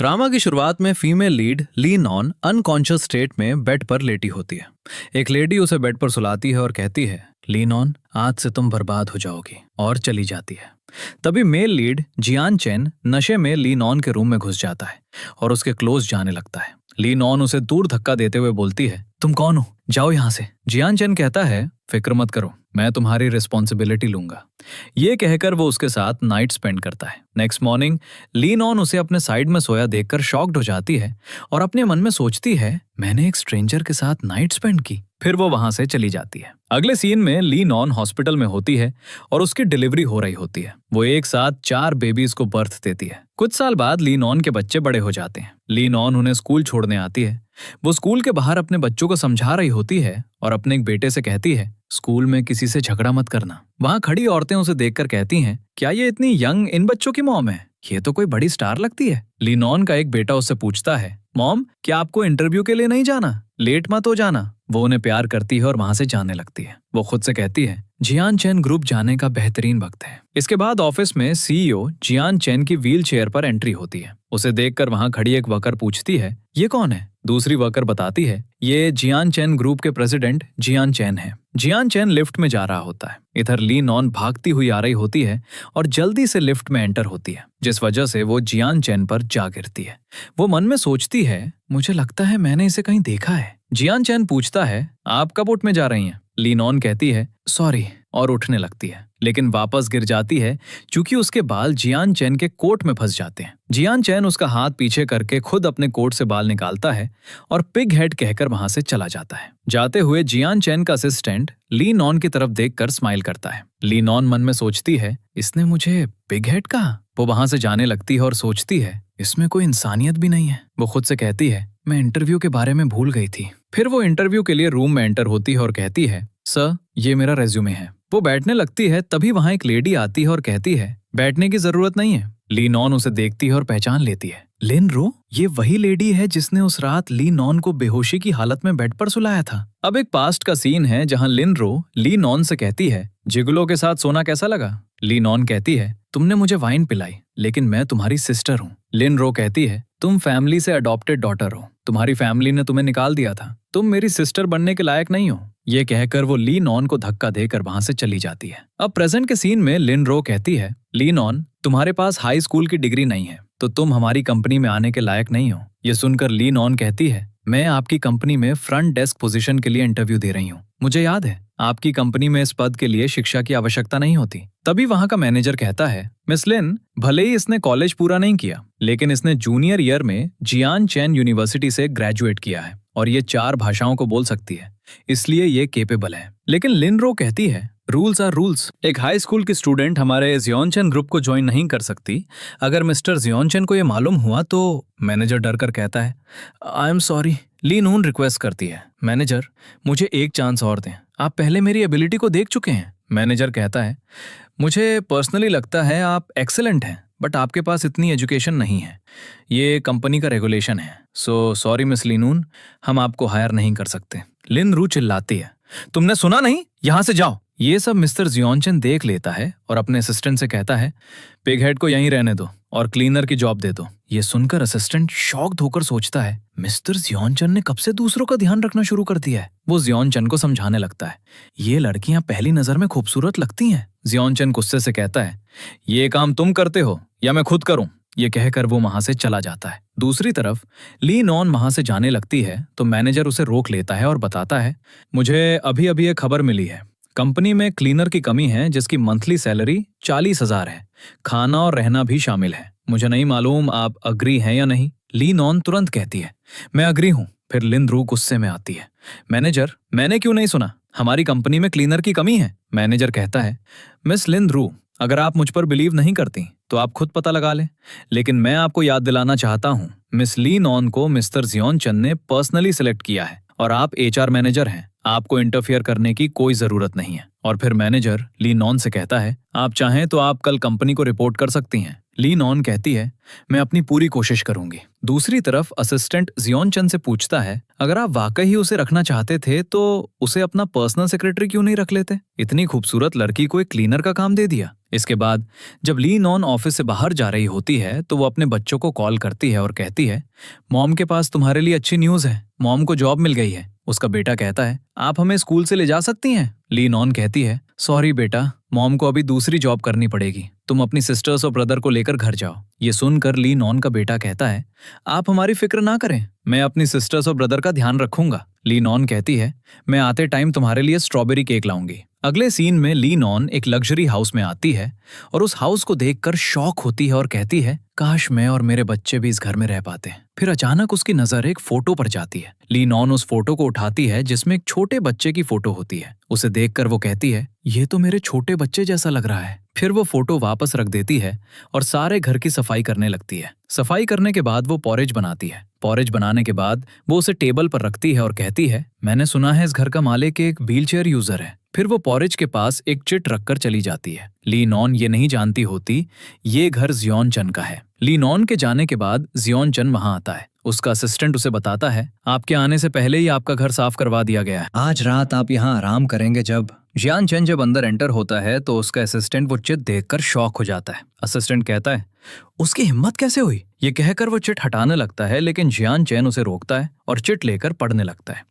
Drama की शुरुआत में फीमेल लीड ली नॉन अनकॉन्शियस स्टेट में बेड पर लेटी होती है। एक लेडी उसे बेड पर सुलाती है और कहती है, ली नॉन, आज से तुम बर्बाद हो जाओगी, और चली जाती है। तभी मेल लीड जियान चेन नशे में ली नॉन के रूम में घुस जाता है और उसके क्लोज जाने लगता है। ली नॉन उसे दूर धक्का देते हुए बोलती है, तुम कौन हो, जाओ यहाँ से। जियान चेन कहता है, फिक्र मत करो, मैं तुम्हारी रिस्पॉन्सिबिलिटी लूंगा। ये कहकर वो उसके साथ नाइट स्पेंड करता है। नेक्स्ट मॉर्निंग ली नॉन उसे अपने साइड में सोया देखकर शॉक्ड हो जाती है और अपने मन में सोचती है, मैंने एक स्ट्रेंजर के साथ नाइट स्पेंड की। फिर वो वहां से चली जाती है। अगले सीन में ली नॉन हॉस्पिटल में होती है और उसकी डिलीवरी हो रही होती है। वो एक साथ 4 बेबीज को बर्थ देती है। कुछ साल बाद ली नॉन के बच्चे बड़े हो जाते हैं। ली नॉन उन्हें स्कूल छोड़ने आती है। वो स्कूल के बाहर अपने बच्चों को समझा रही होती है और अपने एक बेटे से कहती है, स्कूल में किसी से झगड़ा मत करना। वहां खड़ी औरतें उसे देखकर कहती हैं, क्या ये इतनी यंग इन बच्चों की मॉम है? ये तो कोई बड़ी स्टार लगती है। ली नॉन का एक बेटा उससे पूछता है, मॉम, क्या आपको इंटरव्यू के लिए नहीं जाना? लेट मत हो जाना। वो उन्हें प्यार करती है और वहां से जाने लगती है। वो खुद से कहती है, जियान चेन ग्रुप जाने का बेहतरीन वक्त है। इसके बाद ऑफिस में सीईओ जियान चेन की व्हील चेयर पर एंट्री होती है। उसे देखकर वहां खड़ी एक वर्कर पूछती है, ये कौन है? दूसरी वर्कर बताती है, ये जियान चेन ग्रुप के प्रेसिडेंट जियान चेन है। जियान चेन लिफ्ट में जा रहा होता है। इधर ली नॉन भागती हुई आ रही होती है और जल्दी से लिफ्ट में एंटर होती है, जिस वजह से वो जियान चेन पर जा गिरती है। वो मन में सोचती है, मुझे लगता है मैंने इसे कहीं देखा है। जियान चेन पूछता है, आप कब उठ में जा रही हैं? ली नॉन कहती है, सॉरी, और उठने लगती है, लेकिन वापस गिर जाती है क्योंकि उसके बाल जियान चेन के कोट में फंस जाते हैं। जियान चेन उसका हाथ पीछे करके खुद अपने कोट से बाल निकालता है और पिग हेड कहकर वहां से चला जाता है। जाते हुए जियान चेन का असिस्टेंट ली नॉन की तरफ देखकर स्माइल करता है। ली नॉन मन में सोचती है, इसने मुझे पिग हेड कहा। वो वहां से जाने लगती है और सोचती है, इसमें कोई इंसानियत भी नहीं है। वो खुद से कहती है, मैं इंटरव्यू के बारे में भूल गई थी। फिर वो इंटरव्यू के लिए रूम में एंटर होती है और कहती है, सर, ये मेरा रेज्यूमे है। वो बैठने लगती है, तभी वहां एक लेडी आती है और कहती है, बैठने की जरूरत नहीं है। ली नॉन उसे देखती है और पहचान लेती है, लिन रो, ये वही लेडी है जिसने उस रात ली नॉन को बेहोशी की हालत में बेड पर सुलाया था। अब एक पास्ट का सीन है जहां लिन रो ली नॉन से कहती है, जिगलो के साथ सोना कैसा लगा? ली नॉन कहती है, तुमने मुझे वाइन पिलाई, लेकिन मैं तुम्हारी सिस्टर हूँ। लिन रो कहती है, तुम फैमिली से अडॉप्टेड डॉटर हो, तुम्हारी फैमिली ने तुम्हें निकाल दिया था, तुम मेरी सिस्टर बनने के लायक नहीं हो। ये कहकर वो ली नॉन को धक्का देकर वहां से चली जाती है। अब प्रेजेंट के सीन में लिन रो कहती है, ली नॉन, तुम्हारे पास हाई स्कूल की डिग्री नहीं है, तो तुम हमारी कंपनी में आने के लायक नहीं हो। ये सुनकर ली नॉन कहती है, मैं आपकी कंपनी में फ्रंट डेस्क पोजीशन के लिए इंटरव्यू दे रही हूँ। मुझे याद है, आपकी कंपनी में इस पद के लिए शिक्षा की आवश्यकता नहीं होती। तभी वहां का मैनेजर कहता है, मिस लिन, भले ही इसने कॉलेज पूरा नहीं किया, लेकिन इसने जूनियर ईयर में जियान चेन यूनिवर्सिटी से ग्रेजुएट किया है और ये 4 भाषाओं को बोल सकती है, इसलिए ये केपेबल है। लेकिन लिन रो कहती है, रूल्स आर रूल्स। एक हाई स्कूल की स्टूडेंट हमारे जियोन चेन ग्रुप को ज्वाइन नहीं कर सकती। अगर मिस्टर जियोन चेन को ये मालूम हुआ तो। मैनेजर डर कर कहता है, I am sorry. Lee Noon request करती है, मैनेजर, मुझे एक चांस और दें, आप पहले मेरी एबिलिटी को देख चुके हैं। मैनेजर कहता है, मुझे पर्सनली लगता है आप एक्सेलेंट हैं, बट आपके पास इतनी एजुकेशन नहीं है। ये कंपनी का रेगुलेशन है, सो सॉरी मिस ली नून, हम आपको हायर नहीं कर सकते। लिन रू चिल्लाती है, तुमने सुना नहीं, यहां से जाओ। ये सब मिस्टर जियोन चेन देख लेता है और अपने असिस्टेंट से कहता है, पिग हेड को यहीं रहने दो और क्लीनर की जॉब दे दो। ये सुनकर असिस्टेंट शॉक्ड होकर सोचता है, मिस्टर जियोन चेन ने कब से दूसरों का ध्यान रखना शुरू कर दिया है। वो जियोन चेन को समझाने लगता है, ये लड़कियां पहली नजर में खूबसूरत लगती हैं। जियोन चेन गुस्से से कहता है, ये काम तुम करते हो या मैं खुद करूं? ये कहकर वो वहां से चला जाता है। दूसरी तरफ ली नॉन वहां से जाने लगती है तो मैनेजर उसे रोक लेता है और बताता है, मुझे अभी अभी एक खबर मिली है, कंपनी में क्लीनर की कमी है जिसकी मंथली सैलरी 40,000 है, खाना और रहना भी शामिल है। मुझे नहीं मालूम आप अग्री हैं या नहीं। ली नॉन तुरंत कहती है, मैं अग्री हूं। फिर लिन रू गुस्से में आती है, मैनेजर, मैंने क्यों नहीं सुना, हमारी कंपनी में क्लीनर की कमी है। मैनेजर कहता है, मिस लिन रू, अगर आप मुझ पर बिलीव नहीं करती तो आप खुद पता लगा लें, लेकिन मैं आपको याद दिलाना चाहता हूं, मिस ली नॉन को मिस्टर जियोन चेन ने पर्सनली सिलेक्ट किया है और आप एचआर मैनेजर हैं, आपको इंटरफियर करने की कोई जरूरत नहीं है। और फिर मैनेजर ली नॉन से कहता है, आप चाहें तो आप कल कंपनी को रिपोर्ट कर सकती हैं, ली नॉन कहती है, मैं अपनी पूरी कोशिश करूंगी। दूसरी तरफ असिस्टेंट जियोन चन से पूछता है, अगर आप वाकई ही उसे रखना चाहते थे तो उसे अपना पर्सनल सेक्रेटरी क्यों नहीं रख लेते? इतनी खूबसूरत लड़की को एक क्लीनर का काम दे दिया। इसके बाद जब ली नॉन ऑफिस से बाहर जा रही होती है तो वो अपने बच्चों को कॉल करती है और कहती है, मॉम के पास तुम्हारे लिए अच्छी न्यूज है, मॉम को जॉब मिल गई है। उसका बेटा कहता है, आप हमें स्कूल से ले जा सकती हैं? ली नॉन कहती है, सॉरी बेटा, मॉम को अभी दूसरी जॉब करनी पड़ेगी, तुम अपनी सिस्टर्स और ब्रदर को लेकर घर जाओ। ये सुनकर ली नॉन का बेटा कहता है, आप हमारी फिक्र ना करें, मैं अपनी सिस्टर्स और ब्रदर का ध्यान रखूंगा। ली नॉन कहती है, मैं आते टाइम तुम्हारे लिए स्ट्रॉबेरी केक लाऊंगी। अगले सीन में ली नॉन एक लग्जरी हाउस में आती है और उस हाउस को देखकर शॉक होती है और कहती है, काश मैं और मेरे बच्चे भी इस घर में रह पाते। फिर अचानक उसकी नजर एक फोटो पर जाती है। ली नॉन उस फोटो को उठाती है जिसमें एक छोटे बच्चे की फोटो होती है। उसे देखकर वो कहती है, ये तो मेरे छोटे बच्चे जैसा लग रहा है। फिर वो फोटो वापस रख देती है और सारे घर की सफाई करने लगती है। सफाई करने के बाद वो पॉरेज बनाती है। पॉरेज बनाने के बाद वो उसे टेबल पर रखती है और कहती है, मैंने सुना है इस घर का मालिक एक व्हीलचेयर यूजर है। फिर वो पॉरेज के पास एक चिट रखकर चली जाती है। ली नॉन ये नहीं जानती होती ये घर जियोन चन का है। ली नॉन के जाने के बाद जियोन चन वहां आता है। उसका असिस्टेंट उसे बताता है, आपके आने से पहले ही आपका घर साफ करवा दिया गया है, आज रात आप यहाँ आराम करेंगे। जब जियान चन जब अंदर एंटर होता है तो उसका असिस्टेंट वो चिट देखकर शॉक हो जाता है। असिस्टेंट कहता है, उसकी हिम्मत कैसे हुई? ये कहकर वो चिट हटाने लगता है, लेकिन जियान चैन उसे रोकता है और चिट लेकर पढ़ने लगता है।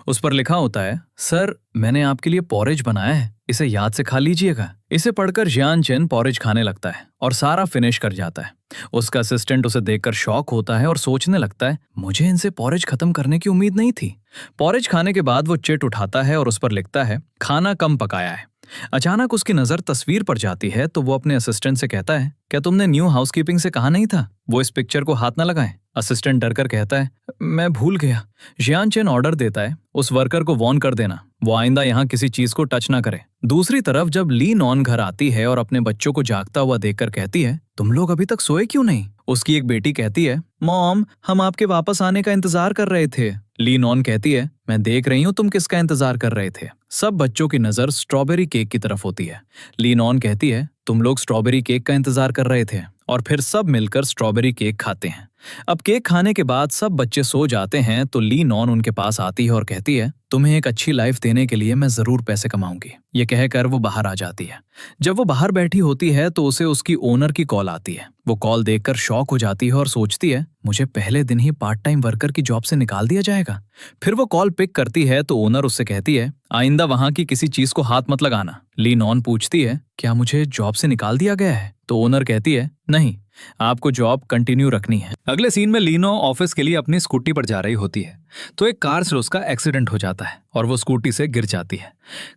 उस पर लिखा होता है, सर मैंने आपके लिए पॉरेज बनाया है, इसे याद से खा लीजिएगा। इसे पढ़कर जियान चैन पॉरेज खाने लगता है और सारा फिनिश कर जाता है। उसका असिस्टेंट उसे देखकर शॉक होता है और सोचने लगता है, मुझे इनसे पॉरेज खत्म करने की उम्मीद नहीं थी। पॉरेज खाने के बाद वो चिट उठाता है और उस पर लिखता है, खाना कम पकाया है। अचानक उसकी नजर तस्वीर पर जाती है तो वो अपने असिस्टेंट से कहता है, क्या तुमने न्यू हाउसकीपिंग से कहा नहीं था वो इस पिक्चर को हाथ ना लगाएं? असिस्टेंट डरकर कहता है, मैं भूल गया। जियान चेन ऑर्डर देता है, उस वर्कर को वार्न कर देना वो आइंदा यहाँ किसी चीज को टच ना करे। दूसरी तरफ जब ली नॉन घर आती है और अपने बच्चों को जागता हुआ देखकर कहती है, तुम लोग अभी तक सोए क्यों नहीं? उसकी एक बेटी कहती है, मॉम हम आपके वापस आने का इंतजार कर रहे थे। ली नॉन कहती है, मैं देख रही हूँ तुम किसका इंतजार कर रहे थे। सब बच्चों की नजर स्ट्रॉबेरी केक की तरफ होती है। ली नॉन कहती है, तुम लोग स्ट्रॉबेरी केक का इंतजार कर रहे थे, और फिर सब मिलकर स्ट्रॉबेरी केक खाते हैं। अब केक खाने के बाद सब बच्चे सो जाते हैं तो ली नॉन उनके पास आती है और कहती है, तुम्हें एक अच्छी लाइफ देने के लिए मैं जरूर पैसे कमाऊंगी। ये कहकर वो बाहर आ जाती है। जब वो बाहर बैठी होती है तो उसे उसकी ओनर की कॉल आती है। वो कॉल देखकर शॉक हो जाती है और सोचती है, मुझे पहले दिन ही पार्ट टाइम वर्कर की जॉब से निकाल दिया जाएगा। फिर वो कॉल पिक करती है तो ओनर उससे कहती है, आइंदा वहां की किसी चीज को हाथ मत लगाना। ली नॉन पूछती है, क्या मुझे जॉब से निकाल दिया गया है? तो ओनर कहती है, नहीं, आपको जॉब कंटिन्यू रखनी है। अगले सीन में लीनो ऑफिस के लिए अपनी स्कूटी पर जा रही होती है तो एक कार से उसका एक्सीडेंट हो जाता है और वो स्कूटी से गिर जाती है।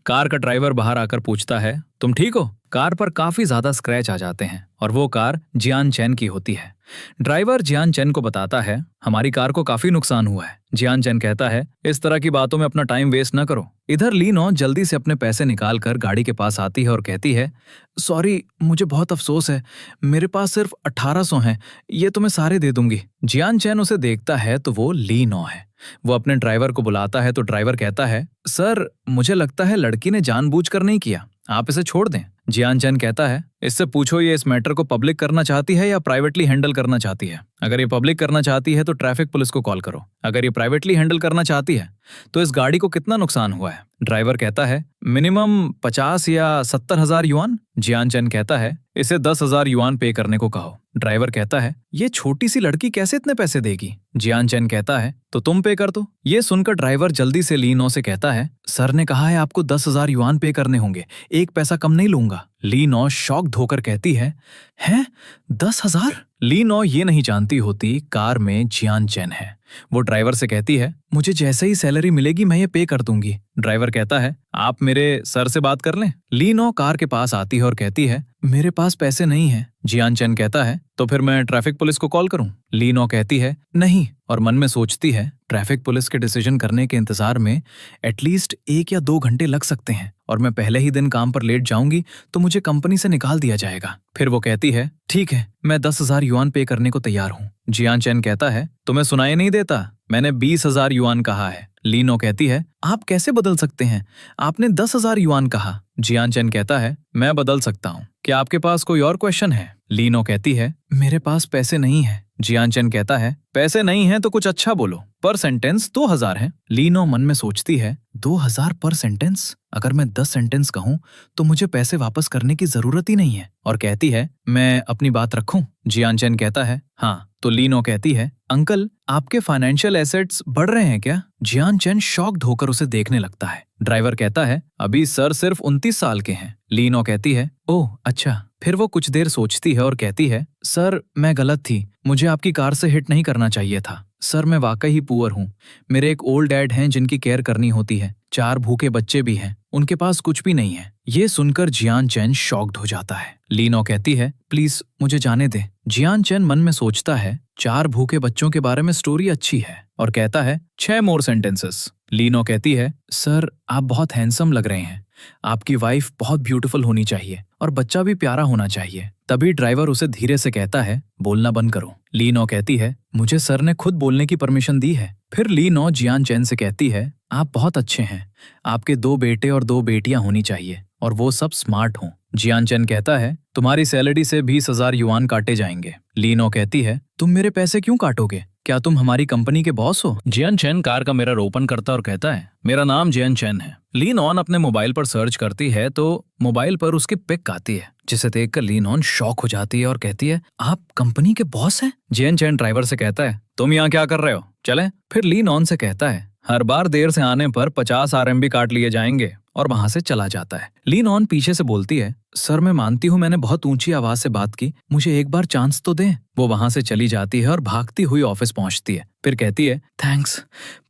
कार का ड्राइवर बाहर आकर पूछता है, तुम ठीक हो? कार पर काफी ज्यादा स्क्रैच आ जाते हैं और वो कार जियान चैन की होती है। ड्राइवर जियान चैन को बताता है, हमारी कार को काफी नुकसान हुआ है। जियान चैन कहता है, इस तरह की बातों में अपना टाइम वेस्ट न करो। इधर लीनो जल्दी से अपने पैसे निकाल कर गाड़ी के पास आती है और कहती है, सॉरी मुझे बहुत अफसोस है, मेरे पास सिर्फ 1800 हैं, ये तो मैं सारे दे दूंगी। जियान चैन उसे देखता है तो वो लीनो है। वो अपने ड्राइवर को बुलाता है तो ड्राइवर कहता है, सर मुझे लगता है लड़की ने जानबूझकर नहीं किया, आप इसे छोड़ दें। जियान चैन कहता है, इससे पूछो ये इस मैटर को पब्लिक करना चाहती है या प्राइवेटली हैंडल करना चाहती है। अगर ये पब्लिक करना चाहती है तो ट्रैफिक पुलिस को कॉल करो, अगर ये प्राइवेटली हैंडल करना चाहती है तो इस गाड़ी को कितना नुकसान हुआ है? ड्राइवर कहता है, मिनिमम 50 या 70 हजार युआन। जियान चैन कहता है, इसे 10,000 युआन पे करने को कहो। ड्राइवर कहता है, ये छोटी सी लड़की कैसे इतने पैसे देगी? जियान चैन कहता है, तो तुम पे कर दो। ये सुनकर ड्राइवर जल्दी से लीनो से कहता है, सर ने कहा है आपको 10,000 युआन पे करने होंगे, एक पैसा कम नहीं लूंगा। लीनो शॉक्ड होकर कहती है, हैं 10,000? लीनो ये नहीं जानती होती कार में जियान चैन है। वो ड्राइवर से कहती है, मुझे जैसे ही सैलरी मिलेगी मैं ये पे कर दूंगी। ड्राइवर कहता है, आप मेरे सर से बात कर लें। लीनो कार के पास आती है और कहती है, मेरे पास पैसे नहीं हैं। जियान चैन कहता है, तो फिर मैं ट्रैफिक पुलिस को कॉल करूं? लीनो कहती है, नहीं, और मन में सोचती है, ट्रैफिक पुलिस के डिसीजन करने के इंतजार में एटलीस्ट 1 या 2 घंटे लग सकते हैं और मैं पहले ही दिन काम पर लेट जाऊंगी तो मुझे कंपनी से निकाल दिया जाएगा। फिर वो कहती है, ठीक है, मैं 10,000 युआन पे करने को तैयार हूँ। जियान चैन कहता है, तुम्हें सुनाई नहीं देता? मैंने 20,000 युआन कहा है। लीनो कहती है, आप कैसे बदल सकते हैं? आपने 10,000 युआन कहा। जियान चैन कहता है, मैं बदल सकता हूँ। क्या आपके पास कोई और क्वेश्चन है? लीनो कहती है, मेरे पास पैसे नहीं है। जियान चेन कहता है, पैसे नहीं है तो कुछ अच्छा बोलो, पर सेंटेंस 2000 है। लीनो मन में सोचती है, 2000 पर सेंटेंस? अगर मैं 10 सेंटेंस कहूँ तो मुझे पैसे वापस करने की जरूरत ही नहीं है, और कहती है, मैं अपनी बात रखूं? जियान चेन कहता है, हाँ। तो लीनो कहती है, अंकल आपके फाइनेंशियल एसेट्स बढ़ रहे हैं क्या? जियान चेन शॉक्ड होकर उसे देखने लगता है। ड्राइवर कहता है, अभी सर सिर्फ 29 साल के हैं। लीनो कहती है, ओह अच्छा। फिर वो कुछ देर सोचती है और कहती है, सर मैं गलत थी, मुझे आपकी कार से हिट नहीं करना चाहिए था। सर मैं वाकई ही पुअर हूँ। मेरे एक ओल्ड डैड हैं जिनकी केयर करनी होती है, 4 भूखे बच्चे भी हैं, उनके पास कुछ भी नहीं है। ये सुनकर जियान चेन शॉक्ड हो जाता है। लीनो कहती है, प्लीज मुझे जाने दे। जियान चेन मन में सोचता है, 4 भूखे बच्चों के बारे में स्टोरी अच्छी है, और कहता है, 6 मोर सेंटेंसेस। लीनो कहती है, सर आप बहुत हैंडसम लग रहे हैं, आपकी वाइफ बहुत ब्यूटीफुल होनी चाहिए और बच्चा भी प्यारा होना चाहिए। तभी ड्राइवर उसे धीरे से कहता है, बोलना बंद करो। लीनो कहती है, मुझे सर ने खुद बोलने की परमिशन दी है। फिर लीनो जियान चेन से कहती है, आप बहुत अच्छे हैं, आपके 2 बेटे और 2 बेटियां होनी चाहिए और वो सब स्मार्ट हों। जियान चेन कहता है, तुम्हारी सैलरी से 20,000 युआन काटे जाएंगे। लीनो कहती है, तुम मेरे पैसे क्यों काटोगे? क्या तुम हमारी कंपनी के बॉस हो? जियान चेन कार का मिरर ओपन करता और कहता है, मेरा नाम जियान चेन है। लीनॉन अपने मोबाइल पर सर्च करती है तो मोबाइल पर उसकी पिक आती है, जिसे देखकर लीनॉन शॉक हो जाती है और कहती है, आप कंपनी के बॉस हैं? जियान चेन ड्राइवर से कहता है, तुम यहाँ क्या कर रहे हो, चलें? फिर लीनॉन से कहता है, हर बार देर से आने पर 50 RMB काट लिए जाएंगे, और वहां से चला जाता है। लीनॉन पीछे से बोलती है, सर मैं मानती हूँ मैंने बहुत ऊंची आवाज से बात की, मुझे एक बार चांस तो दें। वो वहां से चली जाती है और भागती हुई ऑफिस पहुंचती है। फिर कहती है, थैंक्स,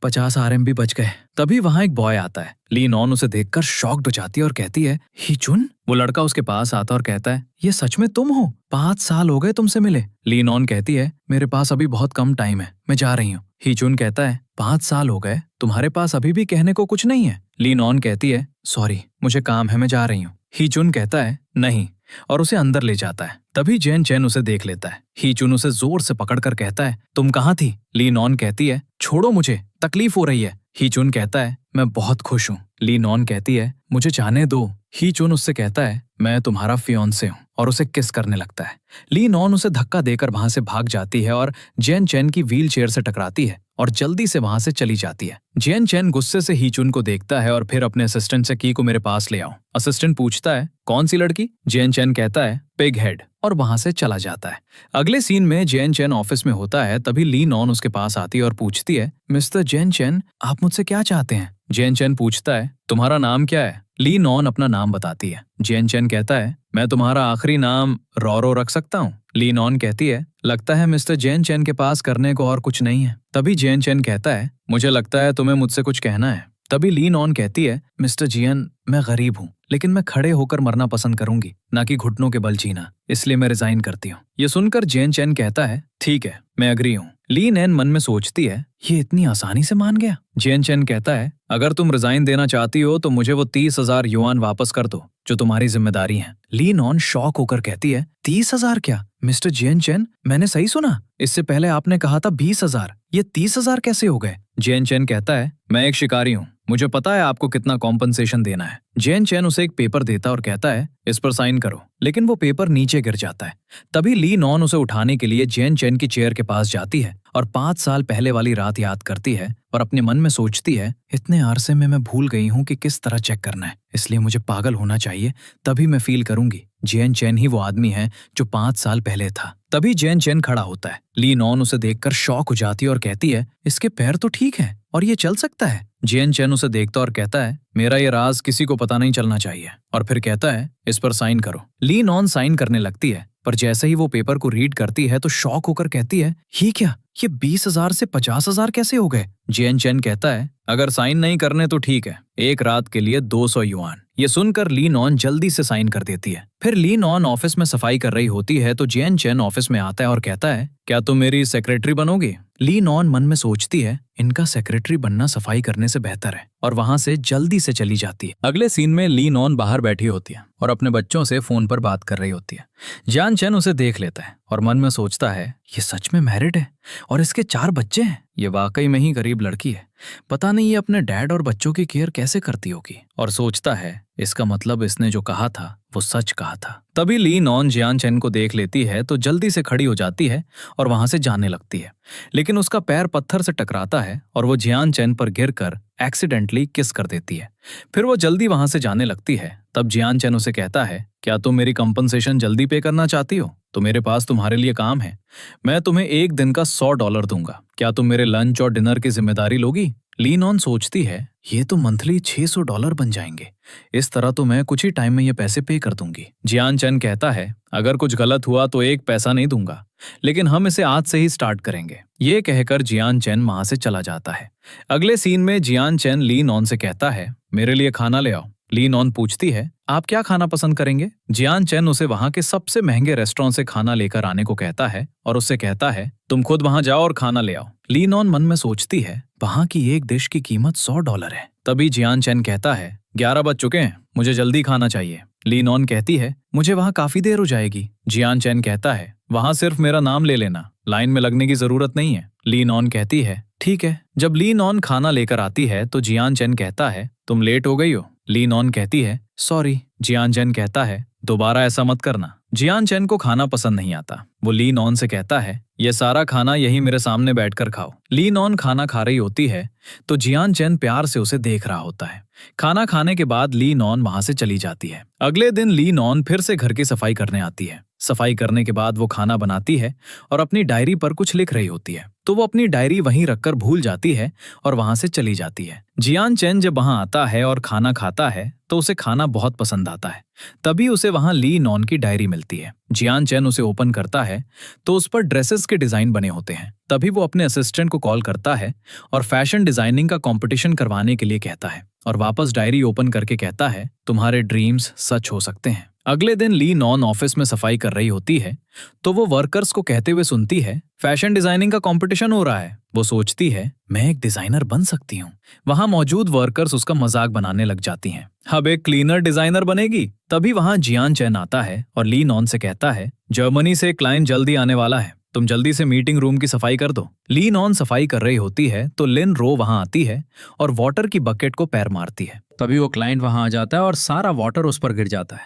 50 RMB बच गए। तभी वहां एक बॉय आता है। लीनॉन उसे देखकर शॉक्ड हो जाती है और कहती है, हीचुन? वो लड़का उसके पास आता और कहता है, ये सच में तुम हो? 5 साल हो गए तुमसे मिले। लीनॉन कहती है, मेरे पास अभी बहुत कम टाइम है, मैं जा रही हूँ। हीचुन कहता है, 5 साल हो गए, तुम्हारे पास अभी भी कहने को कुछ नहीं है? लीनॉन कहती है, सॉरी मुझे काम है, मैं जा रही हूँ। हीचुन कहता है, नहीं, और उसे अंदर ले जाता है। तभी जियान चेन उसे देख लेता है। हीचुन उसे जोर से पकड़कर कहता है, तुम कहाँ थी? लीनॉन कहती है, छोड़ो मुझे, तकलीफ हो रही है। हीचुन कहता है, मैं बहुत खुश हूँ। लीनॉन कहती है, मुझे जाने दो। हीचुन उससे कहता है, मैं तुम्हारा फियांसे हूँ, और उसे किस करने लगता है। लीनॉन उसे धक्का देकर वहां से भाग जाती है और जियान चेन की व्हील चेयर से टकराती है और जल्दी से वहां से चली जाती है। जियान चेन गुस्से से हीचुन को देखता है और फिर अपने असिस्टेंट से की को मेरे पास ले आओ। असिस्टेंट पूछता है, कौन सी लड़की? जियान चेन कहता है, पिग हेड, और वहां से चला जाता है। अगले सीन में जियान चेन ऑफिस में होता है। तभी लीनॉन उसके पास आती है और पूछती है, मिस्टर जियान चेन, आप मुझसे क्या चाहते हैं? जियान चेन पूछता है, तुम्हारा नाम क्या है? लीनॉन अपना नाम बताती है। जियान चेन कहता है, मैं तुम्हारा आखिरी नाम रोरो रख सकता हूँ? लीनॉन कहती है, लगता है मिस्टर जियान चेन के पास करने को और कुछ नहीं है। तभी जियान चेन कहता है, मुझे लगता है तुम्हें मुझसे कुछ कहना है। तभी लीनॉन कहती है, मिस्टर जियान, मैं गरीब हूँ, लेकिन मैं खड़े होकर मरना पसंद करूंगी, ना कि घुटनों के बल जीना, इसलिए मैं रिजाइन करती हूँ। ये सुनकर जियान चेन कहता है, ठीक है, मैं अग्री हूँ। लीनॉन मन में सोचती है, ये इतनी आसानी से मान गया। जियान चेन कहता है, अगर तुम रिजाइन देना चाहती हो तो मुझे वो 30,000 युआन वापस कर दो जो तुम्हारी जिम्मेदारी है। लीनॉन शॉक होकर कहती है, 30,000 क्या? मिस्टर जियान चेन, मैंने सही सुना? इससे पहले आपने कहा था 20,000, ये 30,000 कैसे हो गए? जियान चेन कहता है, मैं एक शिकारी हूँ, मुझे पता है आपको कितना कॉम्पनसेशन देना है। जियान चेन उसे एक पेपर देता और कहता है, इस पर साइन करो, लेकिन वो पेपर नीचे गिर जाता है। तभी लीनॉन उसे उठाने के लिए जियान चेन की चेयर के पास जाती है और 5 साल पहले वाली रात याद करती है और अपने मन में सोचती है, इतने अरसे में मैं भूल गई हूँ कि किस तरह चेक करना है, इसलिए मुझे पागल होना चाहिए, तभी मैं फील करूंगी जियान चेन ही वो आदमी है जो 5 साल पहले था। तभी जियान चेन खड़ा होता है। लीनॉन उसे देखकर शॉक हो जाती है और कहती है, इसके पैर तो ठीक है और ये चल सकता है। जियान चेन उसे देखता और कहता है, मेरा ये राज किसी को पता नहीं चलना चाहिए, और फिर कहता है, इस पर साइन करो। लीनॉन साइन करने लगती है, पर जैसे ही वो पेपर को रीड करती है तो शॉक होकर कहती है, ये क्या, ये 20,000 से 50,000 कैसे हो गए? जियान चेन कहता है, अगर साइन नहीं करने तो ठीक है, एक रात के लिए 200 युआन। ये सुनकर लीनॉन जल्दी से साइन कर देती है। फिर लीनॉन ऑफिस में सफाई कर रही होती है तो जियान चेन ऑफिस में आता है और कहता है, क्या तुम मेरी सेक्रेटरी बनोगी? लीनॉन मन में सोचती है, इनका सेक्रेटरी बनना सफाई करने से बेहतर है, और वहां से जल्दी से चली जाती है। अगले सीन में लीनॉन बाहर बैठी होती है और अपने बच्चों से फोन पर बात कर रही होती है। जियान चेन उसे देख लेता है और मन में सोचता है, ये सच में मैरिड है और इसके 4 बच्चे हैं, ये वाकई में ही गरीब लड़की है। पता नहीं ये अपने डैड और बच्चों की केयर कैसे करती होगी, और सोचता है इसका मतलब इसने जो कहा था वो सच कहा था। तभी ली नॉन जियान चेन को देख लेती है तो जल्दी से खड़ी हो जाती है और वहां से जाने लगती है, लेकिन उसका पैर पत्थर से टकराता है और वो जियान चेन पर गिरकर एक्सीडेंटली किस कर देती है। फिर वो जल्दी वहां से जाने लगती है। तब जियान चेन उसे कहता है, क्या तुम मेरी कंपनसेशन जल्दी पे करना चाहती हो? तो मेरे पास तुम्हारे लिए काम है। मैं तुम्हें एक दिन का $100 दूंगा। क्या तुम मेरे लंच और डिनर की जिम्मेदारी लोगी? ली नॉन सोचती है, ये तो मंथली $600 बन जाएंगे। इस तरह तो मैं कुछ ही टाइम में ये पैसे पे कर दूंगी। जियान चेन कहता है, अगर कुछ गलत हुआ तो एक पैसा नहीं दूंगा, लेकिन हम इसे आज से ही स्टार्ट करेंगे। ये कहकर जियान चेन वहां से चला जाता है। अगले सीन में जियान चेन ली नॉन से कहता है, मेरे लिए खाना ले आओ। ली नॉन पूछती है, आप क्या खाना पसंद करेंगे? जियान चेन उसे वहां के सबसे महंगे रेस्टोरेंट से खाना लेकर आने को कहता है और उससे कहता है, तुम खुद वहां जाओ और खाना ले आओ। ली नॉन मन में सोचती है, वहां की एक डिश की कीमत $100 है। तभी जियान चेन कहता है, 11 बज चुके हैं, मुझे जल्दी खाना चाहिए। ली नॉन कहती है, मुझे वहां काफी देर हो जाएगी। जियान चेन कहता है, वहां सिर्फ मेरा नाम ले लेना, लाइन में लगने की जरूरत नहीं है। ली नॉन कहती है, ठीक है। जब ली नॉन खाना लेकर आती है तो जियान चेन कहता है, तुम लेट हो गई हो। ली नॉन कहती है, सॉरी। जियान चेन कहता है, दोबारा ऐसा मत करना। जियान चेन को खाना पसंद नहीं आता। वो ली नॉन से कहता है, ये सारा खाना यही मेरे सामने बैठकर खाओ। ली नॉन खाना खा रही होती है तो जियान चेन प्यार से उसे देख रहा होता है। खाना खाने के बाद ली नॉन वहां से चली जाती है। अगले दिन ली नॉन फिर से घर की सफाई करने आती है। सफाई करने के बाद वो खाना बनाती है और अपनी डायरी पर कुछ लिख रही होती है, तो वो अपनी डायरी वहीं रखकर भूल जाती है और वहां से चली जाती है। जियान चेन जब वहां आता है और खाना खाता है तो उसे खाना बहुत पसंद आता है। तभी उसे वहां ली नॉन की डायरी मिलती है। जियान चेन उसे ओपन करता है तो उस पर ड्रेसेस के डिजाइन बने होते हैं। तभी वो अपने असिस्टेंट को कॉल करता है और फैशन डिजाइनिंग का कंपटीशन करवाने के लिए कहता है और वापस डायरी ओपन करके कहता है, तुम्हारे ड्रीम्स सच हो सकते हैं। अगले दिन ली नॉन ऑफिस में सफाई कर रही होती है तो वो वर्कर्स को कहते हुए सुनती है, फैशन डिजाइनिंग का कंपटीशन हो रहा है। वो सोचती है, मैं एक डिजाइनर बन सकती हूँ। वहां मौजूद वर्कर्स उसका मजाक बनाने लग जाती हैं। अब एक क्लीनर डिजाइनर बनेगी। तभी वहां जियान चेन आता है और ली नॉन से कहता है, जर्मनी से एक क्लाइंट जल्दी आने वाला है, तुम जल्दी से मीटिंग रूम की सफाई कर दो। ली नॉन सफाई कर रही होती है तो लिन रो वहां आती है और वाटर की बकेट को पैर मारती है। तभी वो क्लाइंट वहां आ जाता है और सारा वाटर उस पर गिर जाता है।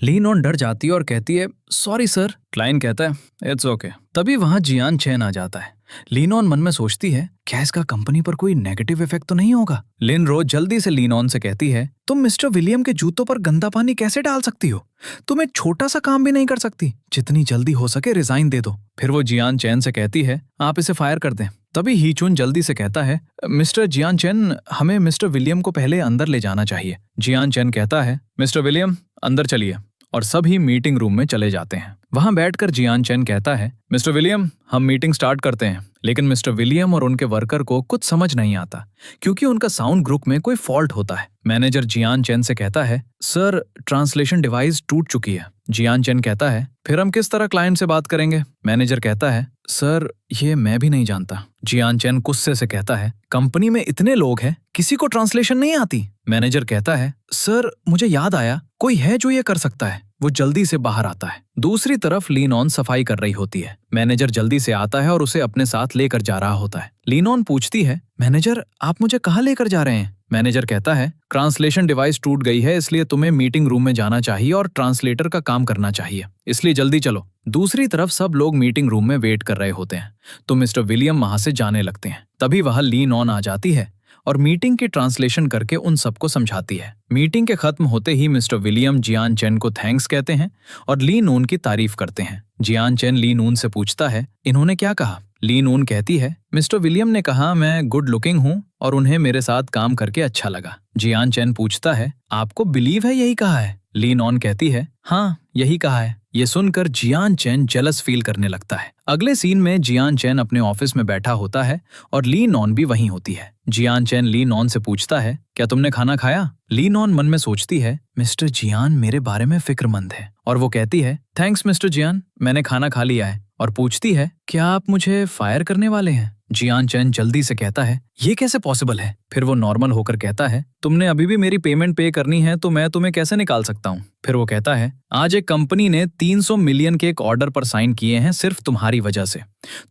ली नॉन डर जाती है और कहती है, सॉरी सर। क्लाइंट कहता है, इट्स ओके। तभी वहां जियान चेन आ जाता है। लीनॉन मन में सोचती है, क्या इसका कंपनी पर कोई नेगेटिव इफेक्ट तो नहीं होगा? लिन रो जल्दी से लीनॉन से कहती है, तुम मिस्टर विलियम के जूतों पर गंदा पानी कैसे डाल सकती हो? तुम एक छोटा सा काम भी नहीं कर सकती। जितनी जल्दी हो सके रिजाइन दे दो। फिर वो जियान चेन से कहती है, आप इसे फायर कर दें। तभी ही चुन जल्दी से कहता है, मिस्टर जियान चेन, हमें मिस्टर विलियम को पहले अंदर ले जाना चाहिए। जियान चेन कहता है, मिस्टर विलियम अंदर चलिए, और सभी मीटिंग रूम में चले जाते हैं। वहां बैठकर जियान चेन कहता है, मिस्टर विलियम हम मीटिंग स्टार्ट करते हैं। लेकिन मिस्टर विलियम और उनके वर्कर को कुछ समझ नहीं आता क्योंकि उनका साउंड ग्रुप में कोई फॉल्ट होता है। मैनेजर जियान चेन से कहता है, सर ट्रांसलेशन डिवाइस टूट चुकी है। जियान चेन कहता है, फिर हम किस तरह क्लाइंट से बात करेंगे? मैनेजर कहता है, सर ये मैं भी नहीं जानता। जियान चेन गुस्से से कहता है, कंपनी में इतने लोग हैं, किसी को ट्रांसलेशन नहीं आती। मैनेजर कहता है, सर मुझे याद आया, कोई है जो ये कर सकता है। वो जल्दी से बाहर आता है। दूसरी तरफ लीनॉन सफाई कर रही होती है। मैनेजर जल्दी से आता है और उसे अपने साथ लेकर जा रहा होता है। लीनॉन पूछती है, मैनेजर आप मुझे कहाँ लेकर जा रहे हैं? मैनेजर कहता है, ट्रांसलेशन डिवाइस टूट गई है, इसलिए तुम्हें मीटिंग रूम में जाना चाहिए और ट्रांसलेटर का काम करना चाहिए, इसलिए जल्दी चलो। दूसरी तरफ सब लोग मीटिंग रूम में वेट कर रहे होते हैं तो मिस्टर विलियम वहां से जाने लगते हैं। तभी वहां लीनॉन आ जाती है और मीटिंग की ट्रांसलेशन करके उन सबको समझाती है। मीटिंग के खत्म होते ही मिस्टर विलियम जियान चेन को थैंक्स कहते हैं और ली नून की तारीफ करते हैं। जियान चेन ली नून से पूछता है, इन्होंने क्या कहा? ली नून कहती है, मिस्टर विलियम ने कहा मैं गुड लुकिंग हूँ और उन्हें मेरे साथ काम करके अच्छा लगा। जियान चेन पूछता है, आपको बिलीव है यही कहा है? ली नॉन कहती है, हाँ यही कहा है। ये सुनकर जियान चेन जेलस फील करने लगता है। अगले सीन में जियान चेन अपने ऑफिस में बैठा होता है और ली नॉन भी वहीं होती है। जियान चेन ली नॉन से पूछता है, क्या तुमने खाना खाया? ली नॉन मन में सोचती है, मिस्टर जियान मेरे बारे में फिक्रमंद है, और वो कहती है, थैंक्स मिस्टर जियान, मैंने खाना खा लिया है और पूछती है, क्या आप मुझे फायर करने वाले हैं? जियान चेन जल्दी से कहता है, ये कैसे पॉसिबल है? फिर वो नॉर्मल होकर कहता है, तुमने अभी भी मेरी पेमेंट पे करनी है तो मैं तुम्हें कैसे निकाल सकता हूँ? फिर वो कहता है, आज एक कंपनी ने 300 मिलियन के एक ऑर्डर पर साइन किए हैं सिर्फ तुम्हारी वजह से,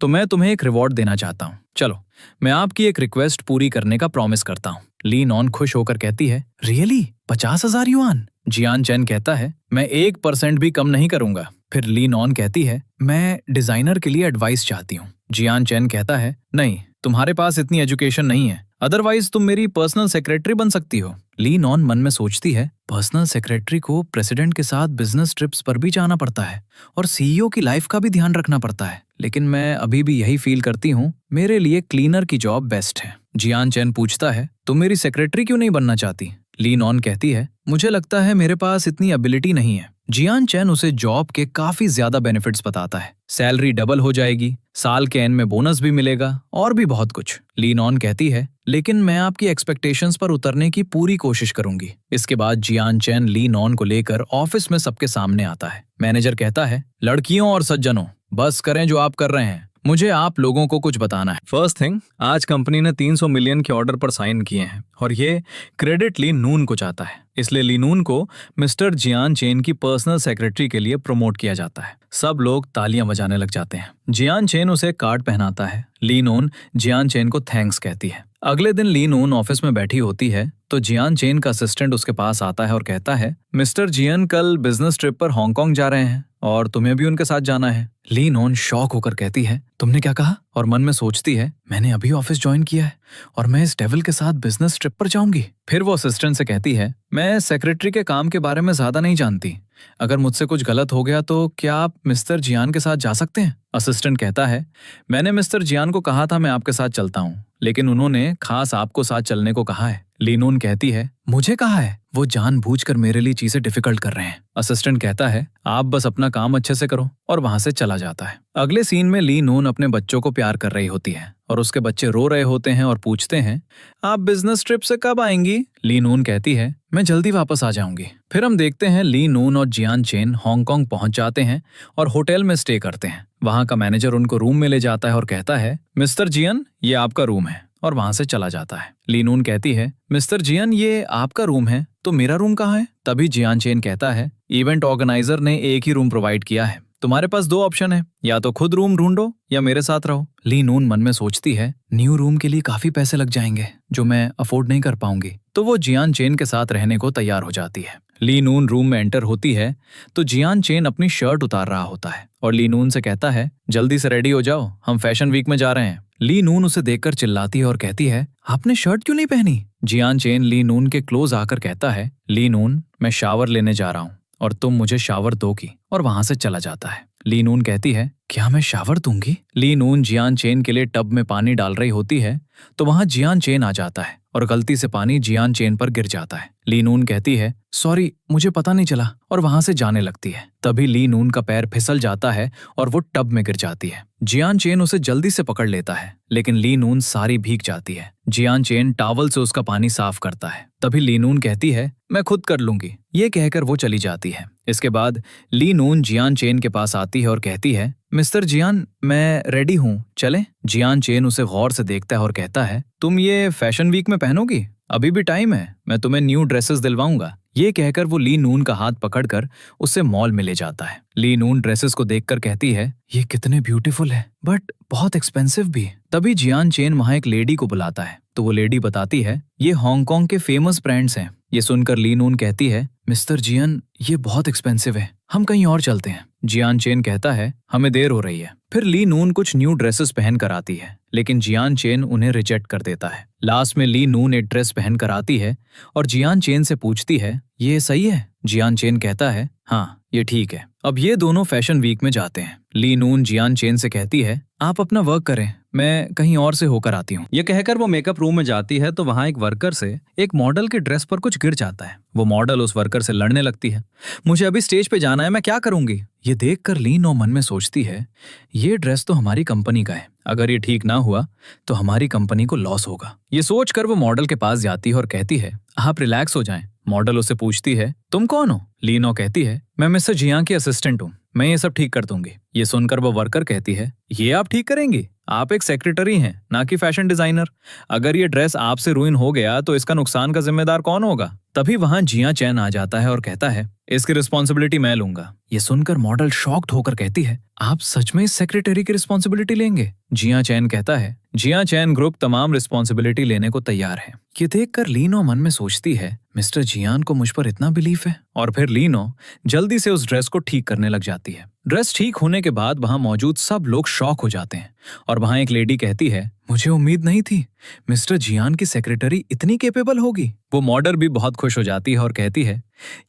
तो मैं तुम्हें एक रिवॉर्ड देना चाहता हूँ। चलो, मैं आपकी एक रिक्वेस्ट पूरी करने का प्रॉमिस करता हूँ। ली नॉन खुश होकर कहती है, रियली 50,000 युआन? जियान चेन कहता है, मैं 1% भी कम नहीं करूंगा। फिर ली नॉन कहती है, मैं डिजाइनर के लिए एडवाइस चाहती हूँ। जियान चेन कहता है, नहीं, तुम्हारे पास इतनी एजुकेशन नहीं है, अदरवाइज तुम मेरी पर्सनल सेक्रेटरी बन सकती हो। ली नॉन मन में सोचती है, पर्सनल सेक्रेटरी को प्रेसिडेंट के साथ बिजनेस ट्रिप्स पर भी जाना पड़ता है और सीईओ की लाइफ का भी ध्यान रखना पड़ता है, लेकिन मैं अभी भी यही फील करती हूँ, मेरे लिए क्लीनर की जॉब बेस्ट है। जियान चेन पूछता है, तुम मेरी सेक्रेटरी क्यों नहीं बनना चाहती? ली नॉन कहती है, मुझे लगता है मेरे पास इतनी एबिलिटी नहीं है। जियान चेन उसे जॉब के काफी ज्यादा बेनिफिट्स बताता है, सैलरी डबल हो जाएगी, साल के एंड में बोनस भी मिलेगा और भी बहुत कुछ। ली नॉन कहती है, लेकिन मैं आपकी एक्सपेक्टेशंस पर उतरने की पूरी कोशिश करूंगी। इसके बाद जियान चेन ली नॉन को लेकर ऑफिस में सबके सामने आता है। मैनेजर कहता है, लड़कियों और सज्जनों, बस करें जो आप कर रहे हैं, मुझे आप लोगों को कुछ बताना है। फर्स्ट थिंग, आज कंपनी ने 300 मिलियन के ऑर्डर पर साइन किए हैं और ये क्रेडिट ली नून को चाहता है, इसलिए ली नून को मिस्टर जियान चेन की पर्सनल सेक्रेटरी के लिए प्रमोट किया जाता है। सब लोग तालियां बजाने लग जाते हैं। जियान चेन उसे कार्ड पहनाता है। ली नून जियान चेन को थैंक्स कहती है। अगले दिन ली नून ऑफिस में बैठी होती है तो जियान चेन का असिस्टेंट उसके पास आता है और कहता है, मिस्टर जियान कल बिजनेस ट्रिप पर हांगकांग जा रहे हैं और तुम्हें भी उनके साथ जाना है। ली नून शॉक होकर कहती है, तुमने क्या कहा? और मन में सोचती है, मैंने अभी ऑफिस ज्वाइन किया है और मैं इस डेविल के साथ बिजनेस ट्रिप पर जाऊंगी। फिर वो असिस्टेंट से कहती है, मैं सेक्रेटरी के काम के बारे में ज्यादा नहीं जानती, अगर मुझसे कुछ गलत हो गया तो क्या आप मिस्टर जियान के साथ जा सकते हैं? असिस्टेंट कहता है, मैंने मिस्टर जियान को कहा था मैं आपके साथ चलता हूँ, लेकिन उन्होंने खास आपको साथ चलने को कहा है। ली नून कहती है, मुझे कहा है? वो जानबूझकर मेरे लिए चीजें डिफिकल्ट कर रहे हैं। असिस्टेंट कहता है, आप बस अपना काम अच्छे से करो, और वहां से चला जाता है। अगले सीन में ली नून अपने बच्चों को प्यार कर रही होती है और उसके बच्चे रो रहे होते हैं और पूछते हैं, आप बिजनेस ट्रिप से कब आएंगी? ली नून कहती है, मैं जल्दी वापस आ जाऊंगी। फिर हम देखते हैं ली नून और जियान चेन हांगकांग पहुंच जाते हैं और होटल में स्टे करते हैं। वहां का मैनेजर उनको रूम में ले जाता है और कहता है, मिस्टर जियान, ये आपका रूम है, और वहां से चला जाता है। ली नून कहती है, मिस्टर जियान, ये आपका रूम है तो मेरा रूम कहाँ है? तभी जियान चेन कहता है, इवेंट ऑर्गेनाइजर ने एक ही रूम प्रोवाइड किया है, तुम्हारे पास 2 ऑप्शन है, या तो खुद रूम ढूंढो या मेरे साथ रहो। ली नून मन में सोचती है, न्यू रूम के लिए काफी पैसे लग जाएंगे जो मैं अफोर्ड नहीं कर पाऊंगी, तो वो जियान चेन के साथ रहने को तैयार हो जाती है। ली नून रूम में एंटर होती है तो जियान चेन अपनी शर्ट उतार रहा होता है और ली नून से कहता है, जल्दी से रेडी हो जाओ, हम फैशन वीक में जा रहे हैं। ली नून उसे देखकर चिल्लाती है और कहती है, आपने शर्ट क्यों नहीं पहनी? जियान चेन ली नून के क्लोज आकर कहता है, ली नून, मैं शावर लेने जा रहा हूँ और तुम मुझे शावर दोगी, और वहां से चला जाता है। ली नून कहती है, क्या मैं शावर दूंगी? ली नून जियान चेन के लिए टब में पानी डाल रही होती है तो वहां जियान चेन आ जाता है और गलती से पानी जियान चेन पर गिर जाता है। ली नून कहती है, सॉरी, मुझे पता नहीं चला, और वहां से जाने लगती है। तभी ली नून का पैर फिसल जाता है और वो टब में गिर जाती है। जियान चेन उसे जल्दी से पकड़ लेता है, लेकिन ली नून सारी भीग जाती है। जियान चेन टॉवल से उसका पानी साफ करता है। तभी ली नून कहती है, मैं खुद कर लूंगी, ये कहकर वो चली जाती है। इसके बाद ली नून जियान चेन के पास आती है और कहती है, मिस्टर जियान, मैं रेडी हूँ, चलें? जियान चेन उसे गौर से देखता है और कहता है, तुम ये फैशन वीक में पहनोगी? अभी भी टाइम है, मैं तुम्हें न्यू ड्रेसेस दिलवाऊंगा। ये कहकर वो ली नून का हाथ पकड़कर उसे मॉल में ले जाता है। ली नून ड्रेसेस को देखकर कहती है, ये कितने ब्यूटीफुल है, बट बहुत एक्सपेंसिव भी। तभी जियान चेन वहां एक लेडी को बुलाता है तो वो लेडी बताती है, ये हांगकांग के फेमस ब्रांड्स हैं। ये सुनकर ली नून कहती है, मिस्टर जियान, ये बहुत एक्सपेंसिव है, हम कहीं और चलते हैं। जियान चेन कहता है, हमें देर हो रही है। फिर ली नून कुछ न्यू ड्रेसेस पहन कर आती है, लेकिन जियान चेन उन्हें रिजेक्ट कर देता है। लास्ट में ली नून एक ड्रेस पहन कर आती है और जियान चेन से पूछती है, ये सही है? जियान चेन कहता है, हाँ, ये ठीक है। अब ये दोनों फैशन वीक में जाते हैं। ली नून जियान चेन से कहती है, आप अपना वर्क करें, मैं कहीं और से होकर आती हूँ। ये कहकर वो मेकअप रूम में जाती है तो वहां एक वर्कर से एक मॉडल के ड्रेस पर कुछ गिर जाता है। वो मॉडल उस वर्कर से लड़ने लगती है, मुझे अभी स्टेज पे जाना है, मैं क्या करूंगी? ये देखकर ली नून मन में सोचती है, ये ड्रेस तो हमारी कंपनी का है, अगर ये ठीक ना हुआ तो हमारी कंपनी को लॉस होगा। ये सोचकर वो मॉडल के पास जाती है और कहती है, आप रिलैक्स हो जाएं, मॉडल उसे पूछती है, तुम कौन हो? लीनो कहती है, मैं मिस्टर जियांग की असिस्टेंट हूँ, मैं ये सब ठीक कर दूंगी। ये सुनकर वो वर्कर कहती है, ये आप ठीक करेंगी? आप एक सेक्रेटरी हैं, ना कि फैशन डिजाइनर। अगर ये ड्रेस आपसे रुइन हो गया तो इसका नुकसान का जिम्मेदार कौन होगा? तभी वहां जिया चैन आ जाता है और कहता है, इसकी रिस्पॉन्सिबिलिटी मैं लूंगा। ये सुनकर मॉडल शॉक्ड होकर कहती है, आप सच में इस सेक्रेटरी की रिस्पॉन्सिबिलिटी लेंगे? जिया चैन कहता है, जिया चैन ग्रुप तमाम रिस्पॉन्सिबिलिटी लेने को तैयार है। ये देखकर लीनो मन में सोचती है, मिस्टर जियान को मुझ पर इतना बिलीफ है। और फिर लीनो जल्दी से उस ड्रेस को ठीक करने लग जाती है। ड्रेस ठीक होने के बाद वहां मौजूद सब लोग शॉक हो जाते हैं और वहां एक लेडी कहती है, मुझे उम्मीद नहीं थी मिस्टर जियान की सेक्रेटरी इतनी कैपेबल होगी। वो मॉडल भी बहुत खुश हो जाती है और कहती है,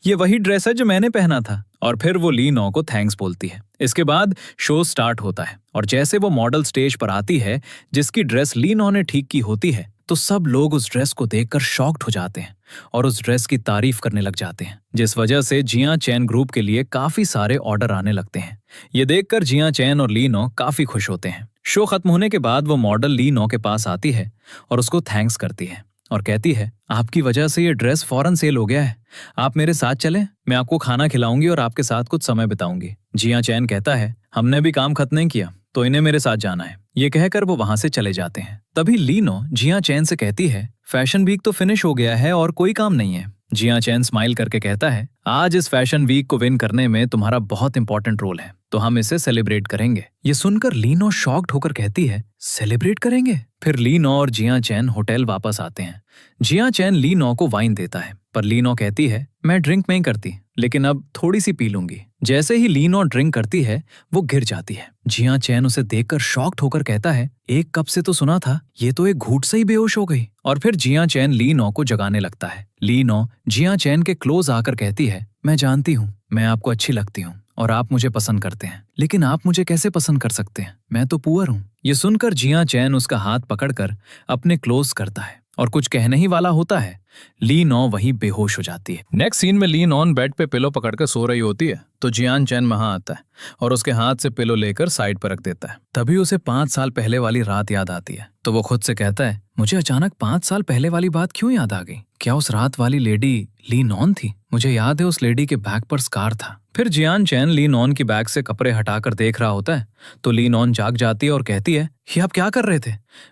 ये वही ड्रेस है जो मैंने पहना था। और फिर वो लीनो को थैंक्स बोलती है। इसके बाद शो स्टार्ट होता है और जैसे वो मॉडल स्टेज पर आती है जिसकी ड्रेस लीनो ने ठीक की होती है, तो सब लोग उस ड्रेस को देखकर शॉक्ड हो जाते हैं और उस ड्रेस की तारीफ करने लग जाते हैं, जिस वजह से जिया चैन ग्रुप के लिए काफी सारे ऑर्डर आने लगते हैं। ये देखकर जिया चैन और लीनो काफी खुश होते हैं। शो खत्म होने के बाद वो मॉडल लीनो के पास आती है और उसको थैंक्स करती है और कहती है, आपकी वजह से ये ड्रेस फौरन सेल हो गया है। आप मेरे साथ चलें, मैं आपको खाना खिलाऊंगी और आपके साथ कुछ समय बिताऊंगी। जिया चैन कहता है, हमने भी काम खत्म नहीं किया तो इन्हें मेरे साथ जाना है। ये कहकर वो वहां से चले जाते हैं। तभी लीनो जिया चैन से कहती है, फैशन वीक तो फिनिश हो गया है और कोई काम नहीं है। जिया चैन स्माइल करके कहता है, आज इस फैशन वीक को विन करने में तुम्हारा बहुत इंपॉर्टेंट रोल है, तो हम इसे सेलिब्रेट करेंगे। ये सुनकर लीनो शॉक्ड होकर कहती है, सेलिब्रेट करेंगे? फिर लीनो और जिया चैन होटल वापस आते हैं। जिया चैन लीनो को वाइन देता है, पर लीनो कहती है, मैं ड्रिंक नहीं करती, लेकिन अब थोड़ी सी पी लूंगी। जैसे ही लीनो ड्रिंक करती है वो गिर जाती है। जिया चैन उसे देखकर शॉक्ड होकर कहता है, एक कप से तो सुना था, ये तो एक घूंट से ही बेहोश हो गई। और फिर जिया चैन लीनो को जगाने लगता है। लीनो जिया चैन के क्लोज आकर कहती है, मैं जानती हूँ मैं आपको अच्छी लगती हूँ और आप मुझे पसंद करते हैं, लेकिन आप मुझे कैसे पसंद कर सकते हैं? मैं तो पुअर हूँ। ये सुनकर जिया चैन उसका हाथ पकड़कर अपने क्लोज करता है और कुछ कहने ही वाला होता है, लीनो वहीं बेहोश हो जाती है। नेक्स्ट सीन में लीनो बेड पे पिलो पकड़कर सो रही होती है तो जियान चैन वहां आता है और उसके हाथ से पिलो लेकर साइड पर रख देता है। तभी उसे 5 साल पहले वाली रात याद आती है, तो वो खुद से कहता है, मुझे अचानक 5 साल पहले वाली बात क्यों याद आ गई? क्या उस रात वाली लेडी लीनॉन थी? मुझे याद है उस लेडी के बैग पर स्कार था। फिर जियान चैन लीनॉन की बैग से कपड़े हटाकर देख रहा होता है तो लीनॉन जाग जाती है और कहती है, ये आप क्या कर रहे थे?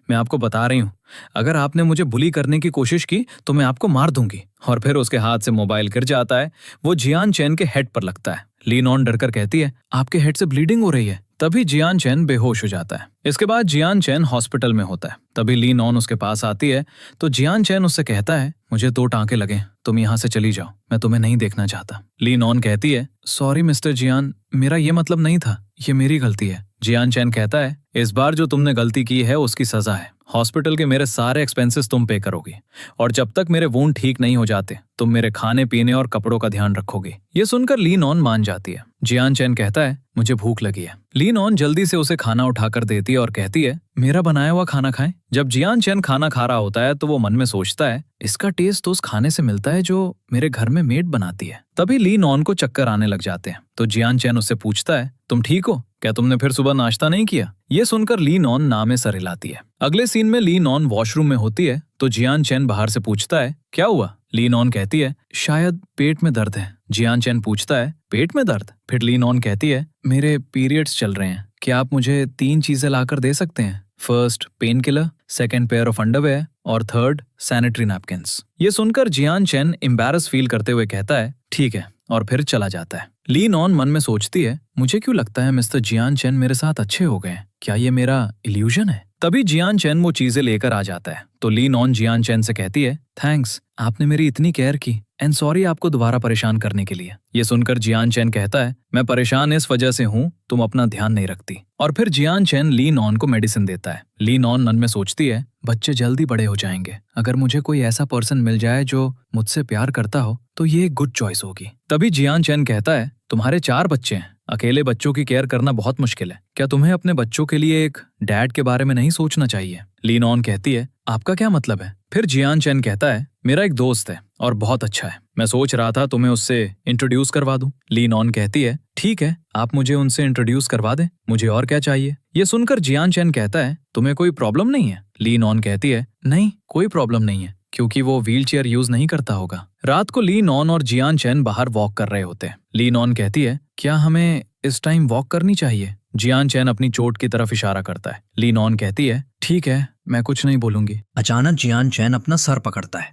मैं आपको बता रही हूँ, अगर आपने मुझे बुली करने की कोशिश की तो मैं आपको मार दूंगी। और फिर उसके हाथ से मोबाइल गिर जाता है, वो जियान चैन के हेड पर लगता है। लीनॉन डरकर कहती है, आपके हेड से ब्लीडिंग हो रही है। तभी जियान चैन बेहोश हो जाता है। इसके बाद जियान चैन हॉस्पिटल में होता है। तभी लीनॉन उसके पास आती है तो जियान चैन उससे कहता है, मुझे 2 टांके लगे, तुम यहाँ से चली जाओ, मैं तुम्हें नहीं देखना चाहता। लीनॉन कहती है, सॉरी मिस्टर जियान, मेरा ये मतलब नहीं था, ये मेरी गलती है। जियान चैन कहता है, इस बार जो तुमने गलती की है उसकी सजा है। हॉस्पिटल के मेरे सारे एक्सपेंसेस तुम पे करोगी और जब तक मेरे वुंड ठीक नहीं हो जाते तुम मेरे खाने पीने और कपड़ों का ध्यान रखोगी। ये सुनकर लीनॉन मान जाती है। जियान चैन कहता है, मुझे भूख लगी है। लीनॉन जल्दी से उसे खाना उठाकर देती है और कहती है, मेरा बनाया हुआ खाना खाएं। जब जियान चैन खाना खा रहा होता है तो वो मन में सोचता है, इसका टेस्ट तो उस खाने से मिलता है जो मेरे घर में मेड बनाती है। तभी लीनॉन को चक्कर आने लग जाते हैं तो जियान चैन उससे पूछता है, तुम ठीक हो? क्या तुमने फिर सुबह नाश्ता नहीं किया? ये सुनकर लीनॉन ना में सर हिलाती है। अगले सीन में लीनॉन वॉशरूम में होती है तो जियान चैन बाहर से पूछता है, क्या हुआ? लीनॉन कहती है, शायद पेट में दर्द है। जियान चैन पूछता है, पेट में दर्द? फिर लीनॉन कहती है, मेरे पीरियड्स चल रहे हैं, क्या आप मुझे 3 चीजें लाकर दे सकते हैं? First pain killer, second pair of underwear और थर्ड सैनिटरी नैपकिन्स। ये सुनकर जियान चैन एम्बैरस फील करते हुए कहता है, ठीक है, और फिर चला जाता है। लीनॉन मन में सोचती है, मुझे क्यों लगता है मिस्टर जियान चैन मेरे साथ अच्छे हो गए? क्या ये मेरा इल्यूजन है? तभी जियान चैन वो चीजें लेकर आ जाता है तो लीनॉन जियान चैन से कहती है, थैंक्स, आपने मेरी इतनी केयर की एंड सॉरी आपको दोबारा परेशान करने के लिए। ये सुनकर जियान चैन कहता है, मैं परेशान इस वजह से हूँ तुम अपना ध्यान नहीं रखती। और फिर जियान चैन लीनॉन को मेडिसिन देता है। लीनॉन मन में सोचती है, बच्चे जल्दी बड़े हो जाएंगे, अगर मुझे कोई ऐसा पर्सन मिल जाए जो मुझसे प्यार करता हो तो ये एक गुड चॉइस होगी। तभी जियान चैन कहता है, तुम्हारे 4 बच्चे हैं, अकेले बच्चों की केयर करना बहुत मुश्किल है, क्या तुम्हें अपने बच्चों के लिए एक डैड के बारे में नहीं सोचना चाहिए? लीनॉन कहती है, आपका क्या मतलब है? फिर जियान चैन कहता है, मेरा एक दोस्त है और बहुत अच्छा है, मैं सोच रहा था तुम्हें उससे इंट्रोड्यूस करवा दूं। लीनॉन कहती है, ठीक है, आप मुझे उनसे इंट्रोड्यूस करवा दें, मुझे और क्या चाहिए? ये सुनकर जियान चैन कहता है, तुम्हें कोई प्रॉब्लम नहीं है? लीनॉन कहती है, नहीं, कोई प्रॉब्लम नहीं है, क्योंकि वो व्हील चेयर यूज नहीं करता होगा। रात को ली नॉन और जियान चैन बाहर वॉक कर रहे होते हैं। ली नॉन कहती है, क्या हमें इस टाइम वॉक करनी चाहिए? जियान चैन अपनी चोट की तरफ इशारा करता है। ली नॉन कहती है, ठीक है, मैं कुछ नहीं बोलूंगी। अचानक जियान चैन अपना सर पकड़ता है।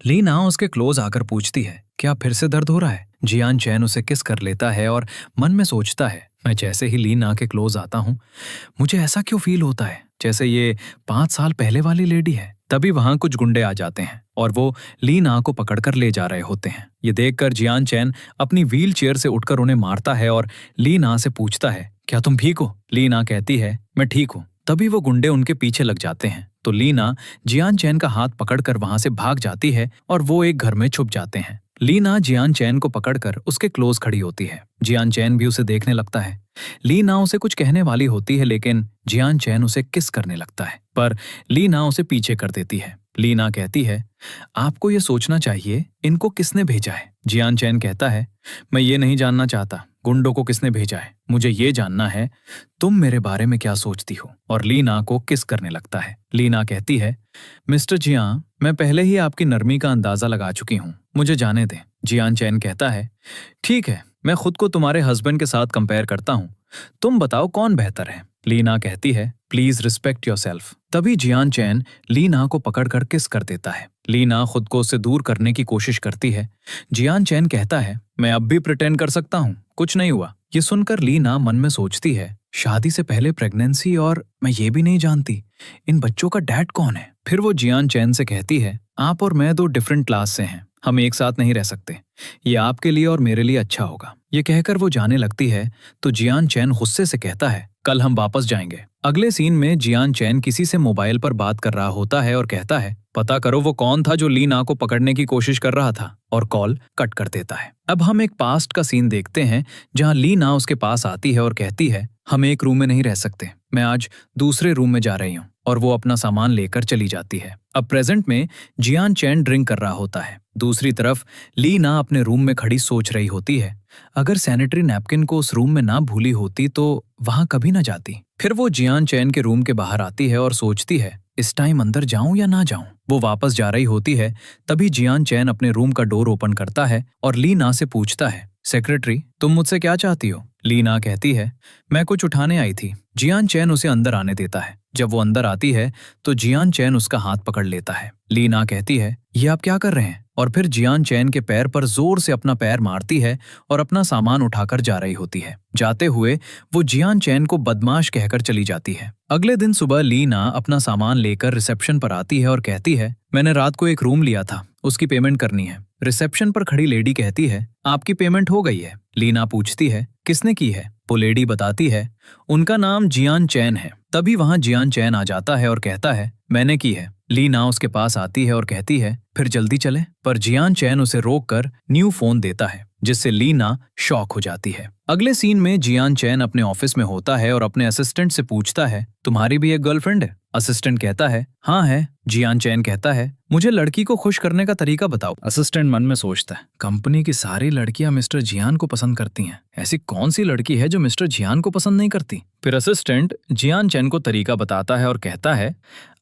लीना उसके क्लोज आकर पूछती है, क्या फिर से दर्द हो रहा है? जियान चैन उसे किस कर लेता है और मन में सोचता है, मैं जैसे ही लीना के क्लोज आता हूँ मुझे ऐसा क्यों फील होता है जैसे ये 5 साल पहले वाली लेडी है। तभी वहां कुछ गुंडे आ जाते हैं और वो लीना को पकड़कर ले जा रहे होते हैं। ये देखकर जियान चैन अपनी व्हील चेयर से उठकर उन्हें मारता है और लीना से पूछता है, क्या तुम ठीक हो? लीना कहती है, मैं ठीक हूँ। तभी वो गुंडे उनके पीछे लग जाते हैं तो लीना जियान चैन का हाथ पकड़कर वहां से भाग जाती है और वो एक घर में छुप जाते हैं। लीना जियान चैन को पकड़कर उसके क्लोज खड़ी होती है। जियान चैन भी उसे देखने लगता है। लीना उसे कुछ कहने वाली होती है लेकिन जियान चैन उसे किस करने लगता है, पर लीना उसे पीछे कर देती है। लीना कहती है, आपको ये सोचना चाहिए इनको किसने भेजा है। जियान चैन कहता है, मैं ये नहीं जानना चाहता गुंडों को किसने भेजा है, मुझे ये जानना है तुम मेरे बारे में क्या सोचती हो। और लीना को किस करने लगता है। लीना कहती है, मिस्टर जियान, मैं पहले ही आपकी नरमी का अंदाजा लगा चुकी हूँ, मुझे जाने दें। जियान चैन कहता है, ठीक है, मैं खुद को तुम्हारे हस्बैंड के साथ कंपेयर करता हूँ, तुम बताओ कौन बेहतर है। लीना कहती है, प्लीज रिस्पेक्ट योरसेल्फ। तभी जियान चैन लीना को पकड़कर किस कर देता है। लीना खुद को उससे दूर करने की कोशिश करती है। जियान चैन कहता है, मैं अब भी प्रिटेंड कर सकता हूँ, कुछ नहीं हुआ। ये सुनकर लीना मन में सोचती है, शादी से पहले प्रेगनेंसी और मैं ये भी नहीं जानती इन बच्चों का डैड कौन है। फिर वो जियान चैन से कहती है, आप और मैं 2 डिफरेंट क्लास से हैं, हम एक साथ नहीं रह सकते, ये आपके लिए और मेरे लिए अच्छा होगा। ये कहकर वो जाने लगती है तो जियान चैन गुस्से से कहता है, कल हम वापस जाएंगे। अगले सीन में जियान चैन किसी से मोबाइल पर बात कर रहा होता है और कहता है, पता करो वो कौन था जो लीना को पकड़ने की कोशिश कर रहा था, और कॉल कट कर देता है। अब हम एक पास्ट का सीन देखते हैं जहां लीना उसके पास आती है और कहती है, हम एक रूम में नहीं रह सकते, मैं आज दूसरे रूम में जा रही हूँ, और वो अपना सामान लेकर चली जाती है। अब प्रेजेंट में जियान चैन ड्रिंक कर रहा होता है। दूसरी तरफ लीना अपने रूम में खड़ी सोच रही होती है, अगर सैनिटरी नैपकिन को उस रूम में ना भूली होती तो वहां कभी ना जाती। फिर वो जियान चैन के रूम के बाहर आती है और सोचती है, इस टाइम अंदर जाऊं या ना जाऊं। वो वापस जा रही होती है तभी जियान चैन अपने रूम का डोर ओपन करता है और लीना से पूछता है, सेक्रेटरी तुम मुझसे क्या चाहती हो? लीना कहती है, मैं कुछ उठाने आई थी। जियान चैन उसे अंदर आने देता है। जब वो अंदर आती है तो जियान चैन उसका हाथ पकड़ लेता है। लीना कहती है, ये आप क्या कर रहे हैं? और फिर जियान चैन के पैर पर जोर से अपना पैर मारती है और अपना सामान उठाकर जा रही होती है। जाते हुए वो जियान चैन को बदमाश कहकर चली जाती है। अगले दिन सुबह लीना अपना सामान लेकर रिसेप्शन पर आती है और कहती है, मैंने रात को एक रूम लिया था, उसकी पेमेंट करनी है। रिसेप्शन पर खड़ी लेडी कहती है, आपकी पेमेंट हो गई है। लीना पूछती है, किसने की है? वो लेडी बताती है, उनका नाम जियान चैन है। तभी वहां जियान चैन आ जाता है और कहता है, मैंने की है। लीना उसके पास आती है और कहती है, फिर जल्दी चले, पर जियान चैन उसे रोककर न्यू फोन देता है, जिससे लीना शॉक हो जाती है। अगले सीन में जियान चैन अपने ऑफिस में होता है और अपने असिस्टेंट से पूछता है, तुम्हारी भी एक गर्लफ्रेंड है? असिस्टेंट कहता है, हाँ है। जियान चैन कहता है, मुझे लड़की को खुश करने का तरीका बताओ। असिस्टेंट मन में सोचता है, कंपनी की सारी लड़कियां मिस्टर जियान को पसंद करती हैं, ऐसी कौन सी लड़की है जो मिस्टर जियान को पसंद नहीं करती? फिर असिस्टेंट जियान चैन को तरीका बताता है और कहता है,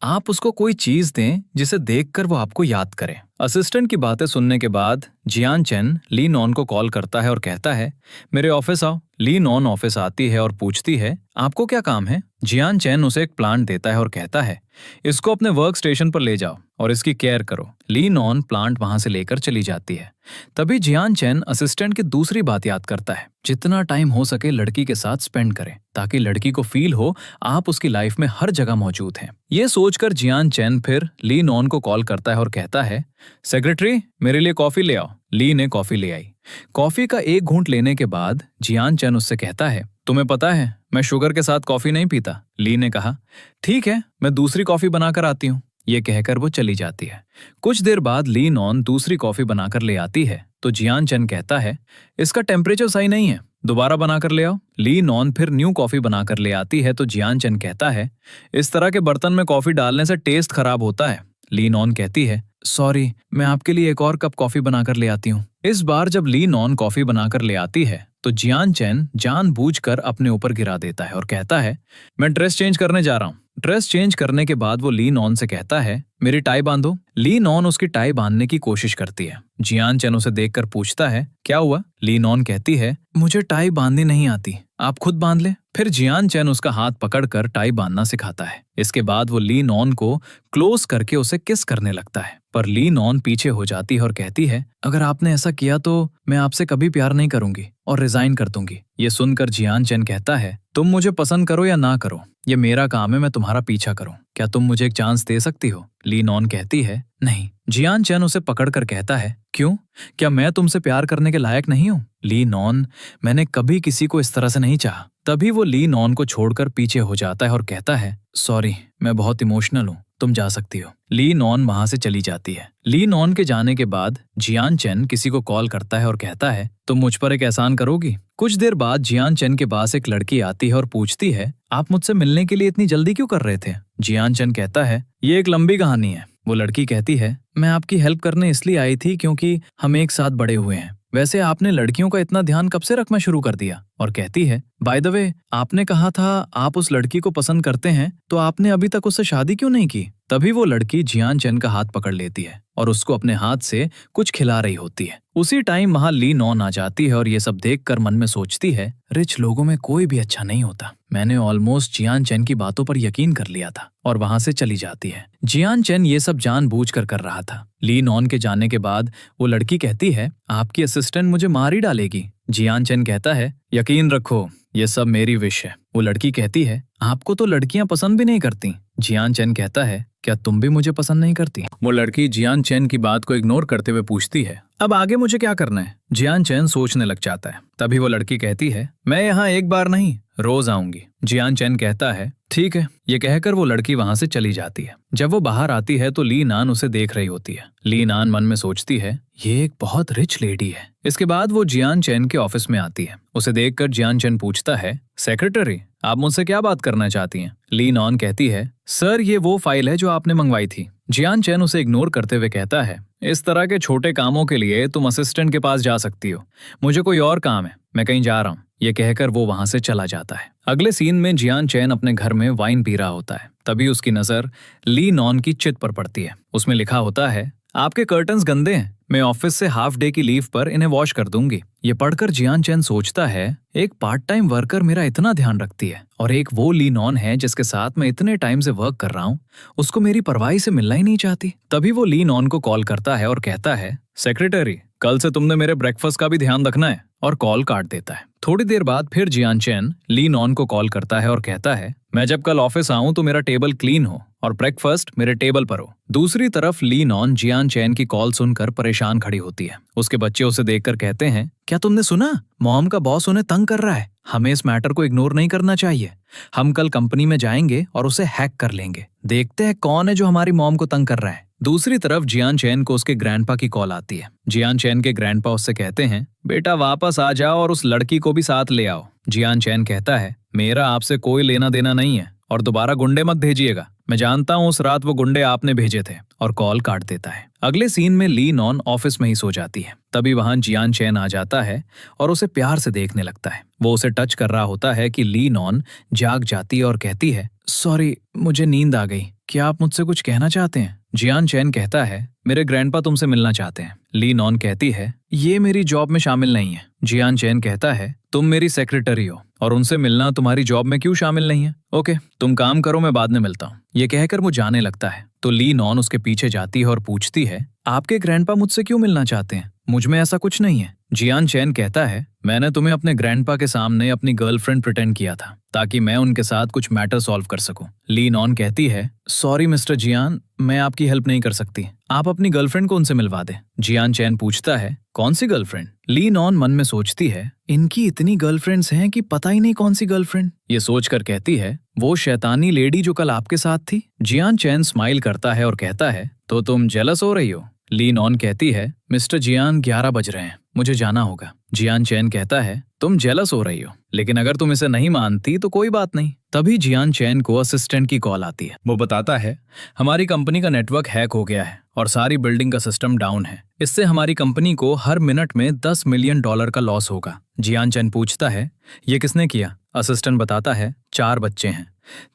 आप उसको कोई चीज दें जिसे देखकर वो आपको याद करे। असिस्टेंट की बातें सुनने के बाद जियान चैन ली नॉन को कॉल करता है और कहता है, मेरे ऑफिस आओ। ली नॉन ऑफिस आती है और पूछती है, आपको क्या काम है? जियान चैन उसे एक प्लांट देता है और कहता है, इसको अपने वर्क स्टेशन पर ले जाओ और इसकी केयर करो। ली नॉन प्लांट वहां से लेकर चली जाती है। तभी जियान चैन असिस्टेंट की दूसरी बात याद करता है, जितना टाइम हो सके लड़की के साथ स्पेंड करें ताकि लड़की को फील हो आप उसकी लाइफ में हर जगह मौजूद हैं। ये सोचकर जियान चैन फिर ली नॉन को कॉल करता है और कहता है, सेक्रेटरी मेरे लिए कॉफी ले आओ। ली ने कॉफी ले आई। कॉफी का एक घूंट लेने के बाद जियान चैन उससे कहता है, तुम्हें पता है मैं शुगर के साथ कॉफी नहीं पीता। ली ने कहा, ठीक है, मैं दूसरी कॉफी बनाकर आती हूँ। ये कहकर वो चली जाती है। कुछ देर बाद ली नॉन दूसरी कॉफी बनाकर ले आती है तो जियान चैन कहता है, इसका टेम्परेचर सही नहीं है, दोबारा बनाकर ले आओ। ली नॉन फिर न्यू कॉफी बनाकर ले आती है तो जियान चैन कहता है, इस तरह के बर्तन में कॉफी डालने से टेस्ट खराब होता है। ली नॉन कहती है, सॉरी, मैं आपके लिए एक और कप कॉफी बनाकर ले आती हूँ। इस बार जब ली नॉन कॉफी बनाकर ले आती है तो जियान चैन जानबूझकर अपने ऊपर गिरा देता है और कहता है, मैं ड्रेस चेंज करने जा रहा हूँ, ड्रेस चेंज करने के बाद वो ली नॉन से कहता है, मेरी टाई बांधो। ली नॉन उसकी टाई बांधने की कोशिश करती है। जियान चेन उसे देखकर पूछता है, क्या हुआ? ली नॉन कहती है, मुझे टाई बांधनी नहीं आती, आप खुद बांध ले। फिर जियान चेन उसका हाथ पकड़कर टाई बांधना सिखाता है। इसके बाद वो ली नॉन को क्लोज करके उसे किस करने लगता है, पर ली नॉन पीछे हो जाती है और कहती है, अगर आपने ऐसा किया तो मैं आपसे कभी प्यार नहीं करूंगी और रिजाइन कर दूंगी। ये सुनकर जियान चेन कहता है, तुम मुझे पसंद करो या ना करो, ये मेरा काम है, मैं तुम्हारा पीछा करूं। क्या तुम मुझे एक चांस दे सकती हो? ली नॉन कहती है, नहीं। जियान चेन उसे पकड़कर कहता है, क्यों? क्या मैं तुमसे प्यार करने के लायक नहीं हूं? ली नॉन, मैंने कभी किसी को इस तरह से नहीं चाहा। तभी वो ली नॉन को छोड़कर पीछे हो जाता है और कहता है, सॉरी, मैं बहुत इमोशनल हूं, तुम जा सकती हो। ली नॉन वहां से चली जाती है। ली नॉन के जाने के बाद जियान चेन किसी को कॉल करता है और कहता है, तुम मुझ पर एक एहसान करोगी? कुछ देर बाद जियान चेन के पास एक लड़की आती है और पूछती है, आप मुझसे मिलने के लिए इतनी जल्दी क्यों कर रहे थे? जियान चेन कहता है, ये एक लंबी कहानी है। वो लड़की कहती है, मैं आपकी हेल्प करने इसलिए आई थी क्योंकि हम एक साथ बड़े हुए हैं। वैसे आपने लड़कियों का इतना ध्यान कब से रखना शुरू कर दिया? और कहती है, बाय द वे, आपने कहा था आप उस लड़की को पसंद करते हैं, तो आपने अभी तक उससे शादी क्यों नहीं की? तभी वो लड़की जियान चेन का हाथ पकड़ लेती है और उसको अपने हाथ से कुछ खिला रही होती है। उसी टाइम वहां ली नॉन आ जाती है और ये सब देखकर मन में सोचती है, रिच लोगों में कोई भी अच्छा नहीं होता। मैंने ऑलमोस्ट जियान चेन की बातों पर यकीन कर लिया था और वहां से चली जाती है। जियान चेन ये सब जानबूझकर कर रहा था। ली नॉन के जाने के बाद वो लड़की कहती है, आपकी असिस्टेंट मुझे मार ही डालेगी। जियान चेन कहता है, यकीन रखो, ये सब मेरी विश है। वो लड़की कहती है, आपको तो लड़कियां पसंद भी नहीं करती। जियान चेन कहता है, क्या तुम भी मुझे पसंद नहीं करती? वो लड़की जियान चेन की बात को इग्नोर करते हुए पूछती है, अब आगे मुझे क्या करना है? जियान चेन सोचने लग जाता है। तभी वो लड़की कहती है, मैं यहाँ एक बार नहीं, रोज आऊंगी। जियान चेन कहता है, ठीक है। ये कहकर वो लड़की वहां से चली जाती है। जब वो बाहर आती है तो ली नान उसे देख रही होती है। ली नान मन में सोचती है, ये एक बहुत रिच लेडी है। इसके बाद वो जियान चेन के ऑफिस में आती है। उसे देखकर जियान चेन पूछता है, सेक्रेटरी, आप मुझसे क्या बात करना चाहती हैं? ली नॉन कहती है, सर, ये वो फाइल है जो आपने मंगवाई थी। जियान चेन उसे इग्नोर करते हुए कहता है, इस तरह के छोटे कामों के लिए तुम असिस्टेंट के पास जा सकती हो, मुझे कोई और काम है, मैं कहीं जा रहा हूँ। ये कहकर वो वहां से चला जाता है। अगले सीन में जियान चेन अपने घर में वाइन पी रहा होता है। तभी उसकी नजर ली नॉन की चिट पर पड़ती है। उसमें लिखा होता है, आपके कर्टन्स गंदे हैं, मैं ऑफिस से हाफ डे की लीव पर इन्हें वॉश कर दूंगी। ये पढ़कर जियान चेन सोचता है, एक पार्ट टाइम वर्कर मेरा इतना ध्यान रखती है और एक वो ली नॉन है जिसके साथ मैं इतने टाइम से वर्क कर रहा हूँ, उसको मेरी परवाही से मिलना ही नहीं चाहती। तभी वो ली नॉन को कॉल करता है और कहता है, सेक्रेटरी, कल से तुमने मेरे ब्रेकफास्ट का भी ध्यान रखना है, और कॉल काट देता है। थोड़ी देर बाद फिर जियान चेन ली नॉन को कॉल करता है और कहता है, मैं जब कल ऑफिस आऊं तो मेरा टेबल क्लीन हो और ब्रेकफास्ट मेरे टेबल पर हो। दूसरी तरफ ली नॉन जियान चेन की कॉल सुनकर परेशान खड़ी होती है। उसके बच्चे उसे देखकर कहते हैं, क्या तुमने सुना? मॉम का बॉस उन्हें तंग कर रहा है। हमें इस मैटर को इग्नोर नहीं करना चाहिए। हम कल कंपनी में जाएंगे और उसे हैक कर लेंगे। देखते हैं कौन है जो हमारी मॉम को तंग कर रहा है। दूसरी तरफ जियान चेन को उसके ग्रैंडपा की कॉल आती है। जियान चेन के ग्रैंडपा उससे कहते हैं, बेटा वापस आ जाओ और उस लड़की को भी साथ ले आओ। जियान चेन कहता है, मेरा आपसे कोई लेना देना नहीं है और दोबारा गुंडे मत भेजिएगा। मैं जानता हूँ उस रात वो गुंडे आपने भेजे थे, और कॉल काट देता है। अगले सीन में ली नॉन ऑफिस में ही सो जाती है। तभी वहां जियान चेन आ जाता है और उसे प्यार से देखने लगता है। वो उसे टच कर रहा होता है कि ली नॉन जाग जाती है और कहती है, सॉरी, मुझे नींद आ गई, क्या आप मुझसे कुछ कहना चाहते हैं? जियान चेन कहता है, मेरे ग्रैंडपा तुमसे मिलना चाहते हैं। ली नॉन कहती है, ये मेरी जॉब में शामिल नहीं है। जियान चेन कहता है, तुम मेरी सेक्रेटरी हो और उनसे मिलना तुम्हारी जॉब में क्यों शामिल नहीं है? ओके, तुम काम करो, मैं बाद में मिलता हूँ। ये कहकर वो जाने लगता है तो ली नॉन उसके पीछे जाती है और पूछती है, आपके ग्रैंडपा मुझसे क्यों मिलना चाहते हैं? मुझ में ऐसा कुछ नहीं है। जियान चेन कहता है, मैंने तुम्हें अपने ग्रैंडपा के सामने अपनी गर्लफ्रेंड प्रिटेंड किया था ताकि मैं उनके साथ कुछ मैटर सॉल्व कर सकूं। ली नॉन कहती है, सॉरी मिस्टर जियान, मैं आपकी हेल्प नहीं कर सकती, आप अपनी गर्लफ्रेंड को उनसे मिलवा दें। जियान चेन पूछता है, कौन सी गर्लफ्रेंड? ली नॉन मन में सोचती है, इनकी इतनी गर्लफ्रेंड्स हैं कि पता ही नहीं कौन सी गर्लफ्रेंड। ये सोचकर कहती है, वो शैतानी लेडी जो कल आपके साथ थी। जियान चेन स्माइल करता है और कहता है, तो तुम जेलस हो रही हो? ली नॉन कहती है, मिस्टर जियान 11 बज रहे हैं, मुझे जाना होगा। जियान चेन कहता है, तुम जेलस हो रही हो, लेकिन अगर तुम इसे नहीं मानती तो कोई बात नहीं। तभी जियान चेन को असिस्टेंट की कॉल आती है। वो बताता है, हमारी कंपनी का नेटवर्क हैक हो गया है और सारी बिल्डिंग का सिस्टम डाउन है। इससे हमारी कंपनी को हर मिनट में $10 मिलियन का लॉस होगा। जियान चेन पूछता है, ये किसने किया? असिस्टेंट बताता है, 4 बच्चे हैं।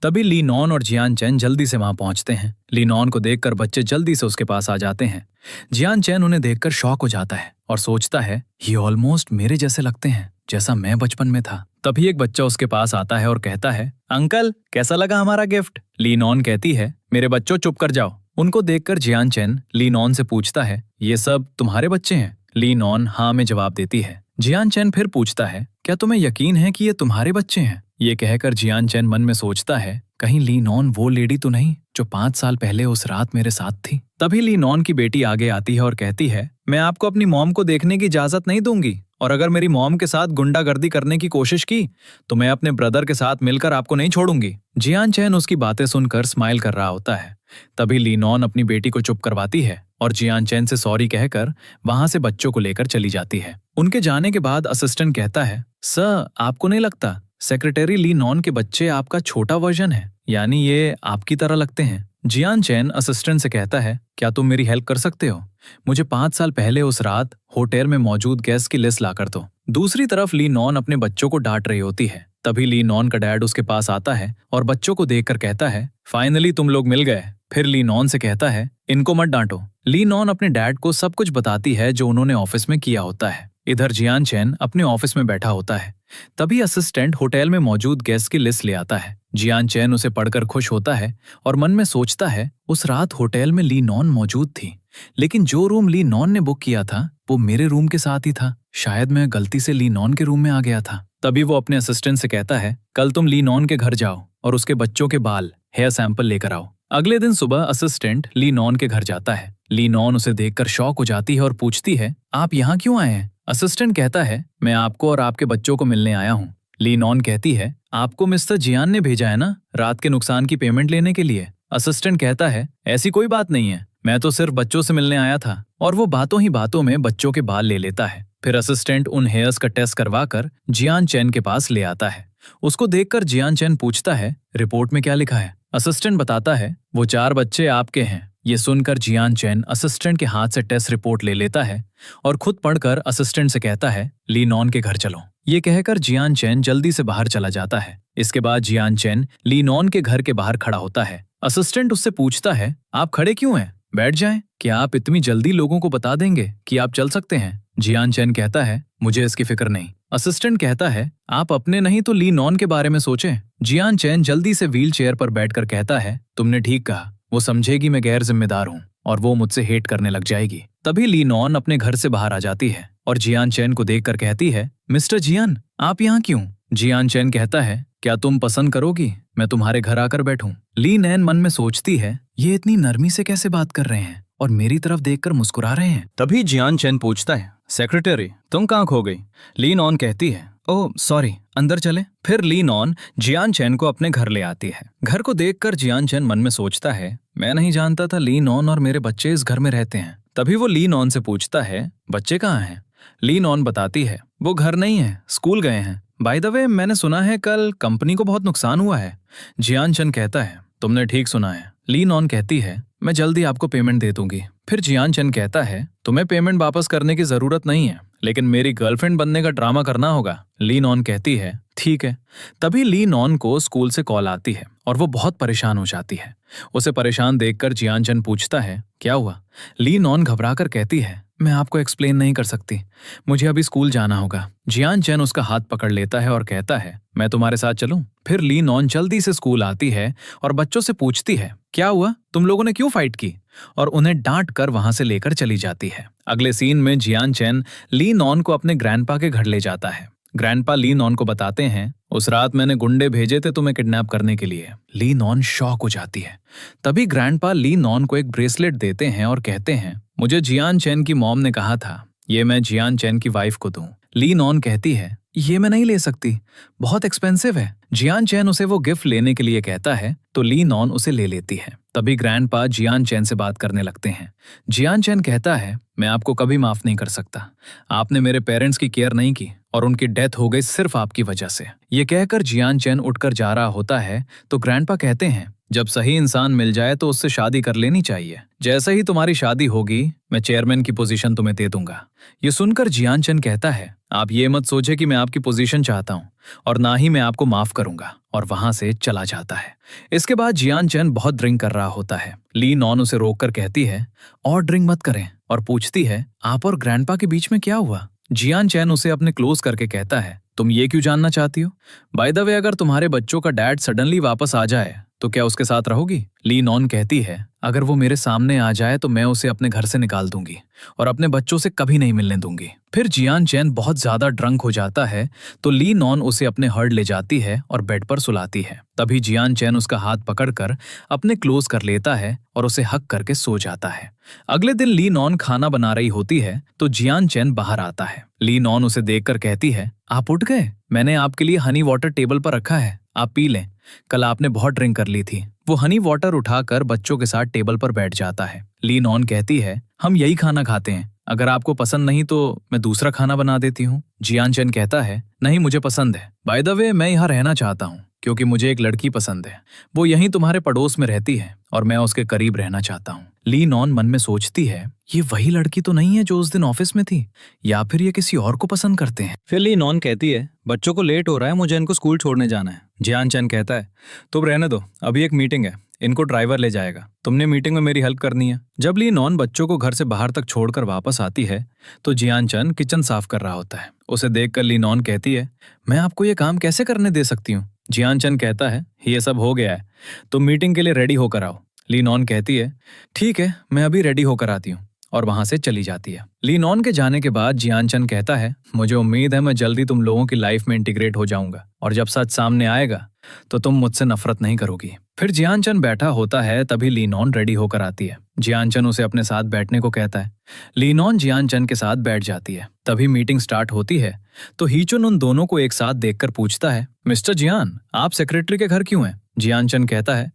तभी ली नॉन और जियान चैन जल्दी से वहां पहुंचते हैं। ली नॉन को देखकर बच्चे जल्दी से उसके पास आ जाते हैं। जियान चैन उन्हें देखकर शॉक हो जाता है और सोचता है ये ऑलमोस्ट मेरे जैसे लगते हैं जैसा मैं बचपन में था। तभी एक बच्चा उसके पास आता है और कहता है, अंकल कैसा लगा हमारा गिफ्ट? ली नॉन कहती है, मेरे बच्चों चुप कर जाओ। उनको देखकर जियान चैन ली नॉन से पूछता है, ये सब तुम्हारे बच्चे हैं? ली नॉन हाँ में जवाब देती है। जियान चैन फिर पूछता है, क्या तुम्हें यकीन है कि ये तुम्हारे बच्चे हैं? ये कहकर जियान चैन मन में सोचता है, कहीं ली नॉन वो लेडी तो नहीं जो 5 साल पहले उस रात मेरे साथ थी। तभी ली नॉन की बेटी आगे आती है और कहती है, मैं आपको अपनी मॉम को देखने की इजाजत नहीं दूंगी, और अगर मेरी मॉम के साथ गुंडागर्दी करने की कोशिश की तो मैं अपने ब्रदर के साथ मिलकर आपको नहीं छोड़ूंगी। जियान चैन उसकी बातें सुनकर स्माइल कर रहा होता है। तभी ली नॉन अपनी बेटी को चुप करवाती है और जियान चैन से सॉरी कहकर वहां से बच्चों को लेकर चली जाती है। उनके जाने के बाद असिस्टेंट कहता है, सर आपको नहीं लगता सेक्रेटरी ली नॉन के बच्चे आपका छोटा वर्जन है, यानी ये आपकी तरह लगते हैं? जियान चैन असिस्टेंट से कहता है, क्या तुम मेरी हेल्प कर सकते हो? मुझे 5 साल पहले उस रात होटल में मौजूद गेस्ट की लिस्ट लाकर दो। दूसरी तरफ ली नॉन अपने बच्चों को डांट रही होती है। तभी ली नॉन का डैड उसके पास आता है और बच्चों को देखकर कहता है, फाइनली तुम लोग मिल गए। फिर ली नॉन से कहता है, इनको मत डांटो। ली नॉन अपने डैड को सब कुछ बताती है जो उन्होंने ऑफिस में किया होता है। इधर जियान चैन अपने ऑफिस में बैठा होता है। तभी असिस्टेंट होटल में मौजूद गेस्ट की लिस्ट ले आता है। जियान चैन उसे पढ़कर खुश होता है और मन में सोचता है, उस रात होटल में ली नॉन मौजूद थी, लेकिन जो रूम ली नॉन ने बुक किया था वो मेरे रूम के साथ ही था। शायद मैं गलती से ली नॉन के रूम में आ गया था। तभी वो अपने असिस्टेंट से कहता है, कल तुम ली नॉन के घर जाओ और उसके बच्चों के बाल हेयर सैंपल लेकर आओ। अगले दिन सुबह असिस्टेंट ली नॉन के घर जाता है। ली नॉन उसे देखकर शॉक हो जाती है और पूछती है, आप यहाँ क्यों आए हैं? असिस्टेंट कहता है, मैं आपको और आपके बच्चों को मिलने आया हूँ। ली नॉन कहती है, आपको मिस्टर जियान ने भेजा है ना रात के नुकसान की पेमेंट लेने के लिए? असिस्टेंट कहता है, ऐसी कोई बात नहीं है, मैं तो सिर्फ बच्चों से मिलने आया था। और वो बातों ही बातों में बच्चों के बाल ले लेता है। फिर असिस्टेंट उन हेयर्स का टेस्ट करवाकर जियान चैन के पास ले आता है। उसको देखकर जियान चैन पूछता है, रिपोर्ट में क्या लिखा है? असिस्टेंट बताता है, वो 4 बच्चे आपके हैं। ये सुनकर जियान चैन असिस्टेंट के हाथ से टेस्ट रिपोर्ट ले लेता है और खुद पढ़कर असिस्टेंट से कहता है, ली नॉन के घर चलो। ये कहकर जियान चैन जल्दी से बाहर चला जाता है। इसके बाद जियान चैन ली नॉन के घर के बाहर खड़ा होता है। असिस्टेंट उससे पूछता है, आप खड़े क्यों हैं? बैठ जाएं। क्या आप इतनी जल्दी लोगों को बता देंगे कि आप चल सकते हैं? जियान चैन कहता है, मुझे इसकी फिक्र नहीं। असिस्टेंट कहता है, आप अपने नहीं तो ली नॉन के बारे में सोचें। जियान चैन जल्दी से व्हील चेयर पर बैठकर कहता है, तुमने ठीक कहा, वो समझेगी मैं गैर जिम्मेदार हूँ और वो मुझसे हेट करने लग जाएगी। तभी ली नॉन अपने घर से बाहर आ जाती है और जियान चैन को देखकर कहती है, मिस्टर जियान आप यहाँ क्यों? जियान चैन कहता है, क्या तुम पसंद करोगी मैं तुम्हारे घर आकर बैठूं? ली नैन मन में सोचती है, ये इतनी नरमी से कैसे बात कर रहे हैं और मेरी तरफ देखकर मुस्कुरा रहे हैं। तभी जियान चैन पूछता है, सेक्रेटरी तुम कहाँ खो गई? ली नॉन कहती है, ओह सॉरी, अंदर चले। फिर ली नॉन जियान चैन को अपने घर ले आती है। घर को देखकर जियान चैन मन में सोचता है, मैं नहीं जानता था ली नॉन और मेरे बच्चे इस घर में रहते हैं। तभी वो ली नॉन से पूछता है, बच्चे कहाँ हैं? ली नॉन बताती है, वो घर नहीं है, स्कूल गए हैं। बाय द वे मैंने सुना है कल कंपनी को बहुत नुकसान हुआ है। जियान चैन कहता है, तुमने ठीक सुना है। ली नॉन कहती है, मैं जल्दी आपको पेमेंट दे दूंगी। फिर जियान चैन कहता है, तुम्हें पेमेंट वापस करने की जरूरत नहीं है, लेकिन मेरी गर्लफ्रेंड बनने का ड्रामा करना होगा। ली नॉन कहती है, ठीक है। तभी ली नॉन को स्कूल से कॉल आती है और वो बहुत परेशान हो जाती है। उसे परेशान देखकर जियान चैन पूछता है, क्या हुआ? ली नॉन घबराकर कहती है, मैं आपको एक्सप्लेन नहीं कर सकती, मुझे अभी स्कूल जाना होगा। जियान चैन उसका हाथ पकड़ लेता है और कहता है, मैं तुम्हारे साथ चलूं? फिर ली नॉन जल्दी से स्कूल आती है और बच्चों से पूछती है, क्या हुआ, तुम लोगों ने क्यों फाइट की? और उन्हें डांट कर वहां से लेकर चली जाती है। अगले सीन में जियान चैन ली नॉन को अपने ग्रैंडपा के घर ले जाता है। ग्रैंडपा ली नॉन को बताते हैं, उस रात मैंने गुंडे भेजे थे तुम्हें किडनैप करने के लिए। ली नॉन शॉक हो जाती है। तभी ग्रैंडपा ली नॉन को एक ब्रेसलेट देते हैं और कहते हैं, मुझे जियान चैन की मॉम ने कहा था ये मैं जियान चैन की वाइफ को दूं। ली नॉन कहती है, ये मैं नहीं ले सकती, बहुत एक्सपेंसिव है। जियान चैन उसे वो गिफ्ट लेने के लिए कहता है तो ली नॉन उसे ले लेती है। तभी ग्रैंडपा जियान चैन से बात करने लगते हैं। जियान चैन कहता है, मैं आपको कभी माफ नहीं कर सकता, आपने मेरे पेरेंट्स की केयर नहीं की और उनकी डेथ हो गई सिर्फ आपकी वजह से। ये कहकर जियान चैन उठकर जा रहा होता है तो ग्रैंडपा कहते हैं, जब सही इंसान मिल जाए तो उससे शादी कर लेनी चाहिए। जैसे ही तुम्हारी शादी होगी मैं चेयरमैन की पोजीशन तुम्हें दे दूंगा। ये सुनकर जियान चंद कहता है, आप ये मत सोचे कि मैं आपकी पोजीशन चाहता हूँ और ना ही मैं आपको माफ करूंगा, और वहां से चला जाता है। इसके बाद जियान चंद बहुत ड्रिंक कर रहा होता है। ली नॉन उसे रोककर कहती है और ड्रिंक मत करें, और पूछती है आप और ग्रैंडपा के बीच में क्या हुआ। जियान चैन उसे अपने क्लोज करके कहता है, तुम ये क्यों जानना चाहती हो? बाय द वे, अगर तुम्हारे बच्चों का डैड सडनली वापस आ जाए तो क्या उसके साथ रहोगी? ली नॉन कहती है, अगर वो मेरे सामने आ जाए तो मैं उसे अपने घर से निकाल दूंगी और अपने बच्चों से कभी नहीं मिलने दूंगी। फिर जियान चैन बहुत ज्यादा ड्रंक हो जाता है तो ली नॉन उसे अपने हर्ड ले जाती है और बेड पर सुलाती है। तभी जियान चैन उसका हाथ पकड़कर अपने क्लोज कर लेता है और उसे हक करके सो जाता है। अगले दिन ली नॉन खाना बना रही होती है तो जियान चैन बाहर आता है। ली नॉन उसे देखकर कहती है, आप उठ गए? मैंने आपके लिए हनी वाटर टेबल पर रखा है, आप पी लें। कल आपने बहुत ड्रिंक कर ली थी। वो हनी वाटर उठाकर बच्चों के साथ टेबल पर बैठ जाता है। ली नॉन कहती है, हम यही खाना खाते हैं, अगर आपको पसंद नहीं तो मैं दूसरा खाना बना देती हूँ। जियान चैन कहता है, नहीं मुझे पसंद है। बाय द वे, मैं यहाँ रहना चाहता हूँ क्योंकि मुझे एक लड़की पसंद है। वो यहीं तुम्हारे पड़ोस में रहती है और मैं उसके करीब रहना चाहता हूँ। ली नॉन मन में सोचती है, ये वही लड़की तो नहीं है जो उस दिन ऑफिस में थी, या फिर ये किसी और को पसंद करते हैं। फिर ली नॉन कहती है, बच्चों को लेट हो रहा है, मुझे इनको स्कूल छोड़ने जाना है। जियान चैन कहता है, तुम रहने दो, अभी एक मीटिंग है, इनको ड्राइवर ले जाएगा, तुमने मीटिंग में मेरी हेल्प करनी है। जब ली नॉन बच्चों को घर से बाहर तक छोड़कर वापस आती है तो जियान चंद किचन साफ कर रहा होता है। उसे देखकर ली नॉन कहती है, मैं आपको ये काम कैसे करने दे सकती हूँ? जियान चंद कहता है, ये सब हो गया है, तुम मीटिंग के लिए रेडी होकर आओ। ली नॉन कहती है, ठीक है, मैं अभी रेडी होकर आती हूँ, और वहां से चली जाती है। ली नॉन के जाने के बाद जियान चंद कहता है, मुझे उम्मीद है मैं जल्दी तुम लोगों की लाइफ में इंटीग्रेट हो जाऊंगा और जब सच सामने आएगा तो तुम मुझसे नफरत नहीं करोगी। फिर जियान चंद बैठा होता है, तभी ली नॉन रेडी होकर आती है। जियान चंद उसे अपने साथ बैठने को कहता है। ली नॉन जियान चंद के साथ बैठ जाती है। तभी मीटिंग स्टार्ट होती है तो हीचुन उन दोनों को एक साथ देखकर पूछता है, मिस्टर जियान, आप सेक्रेटरी के घर क्यों हैं? जियान चंद कहता है,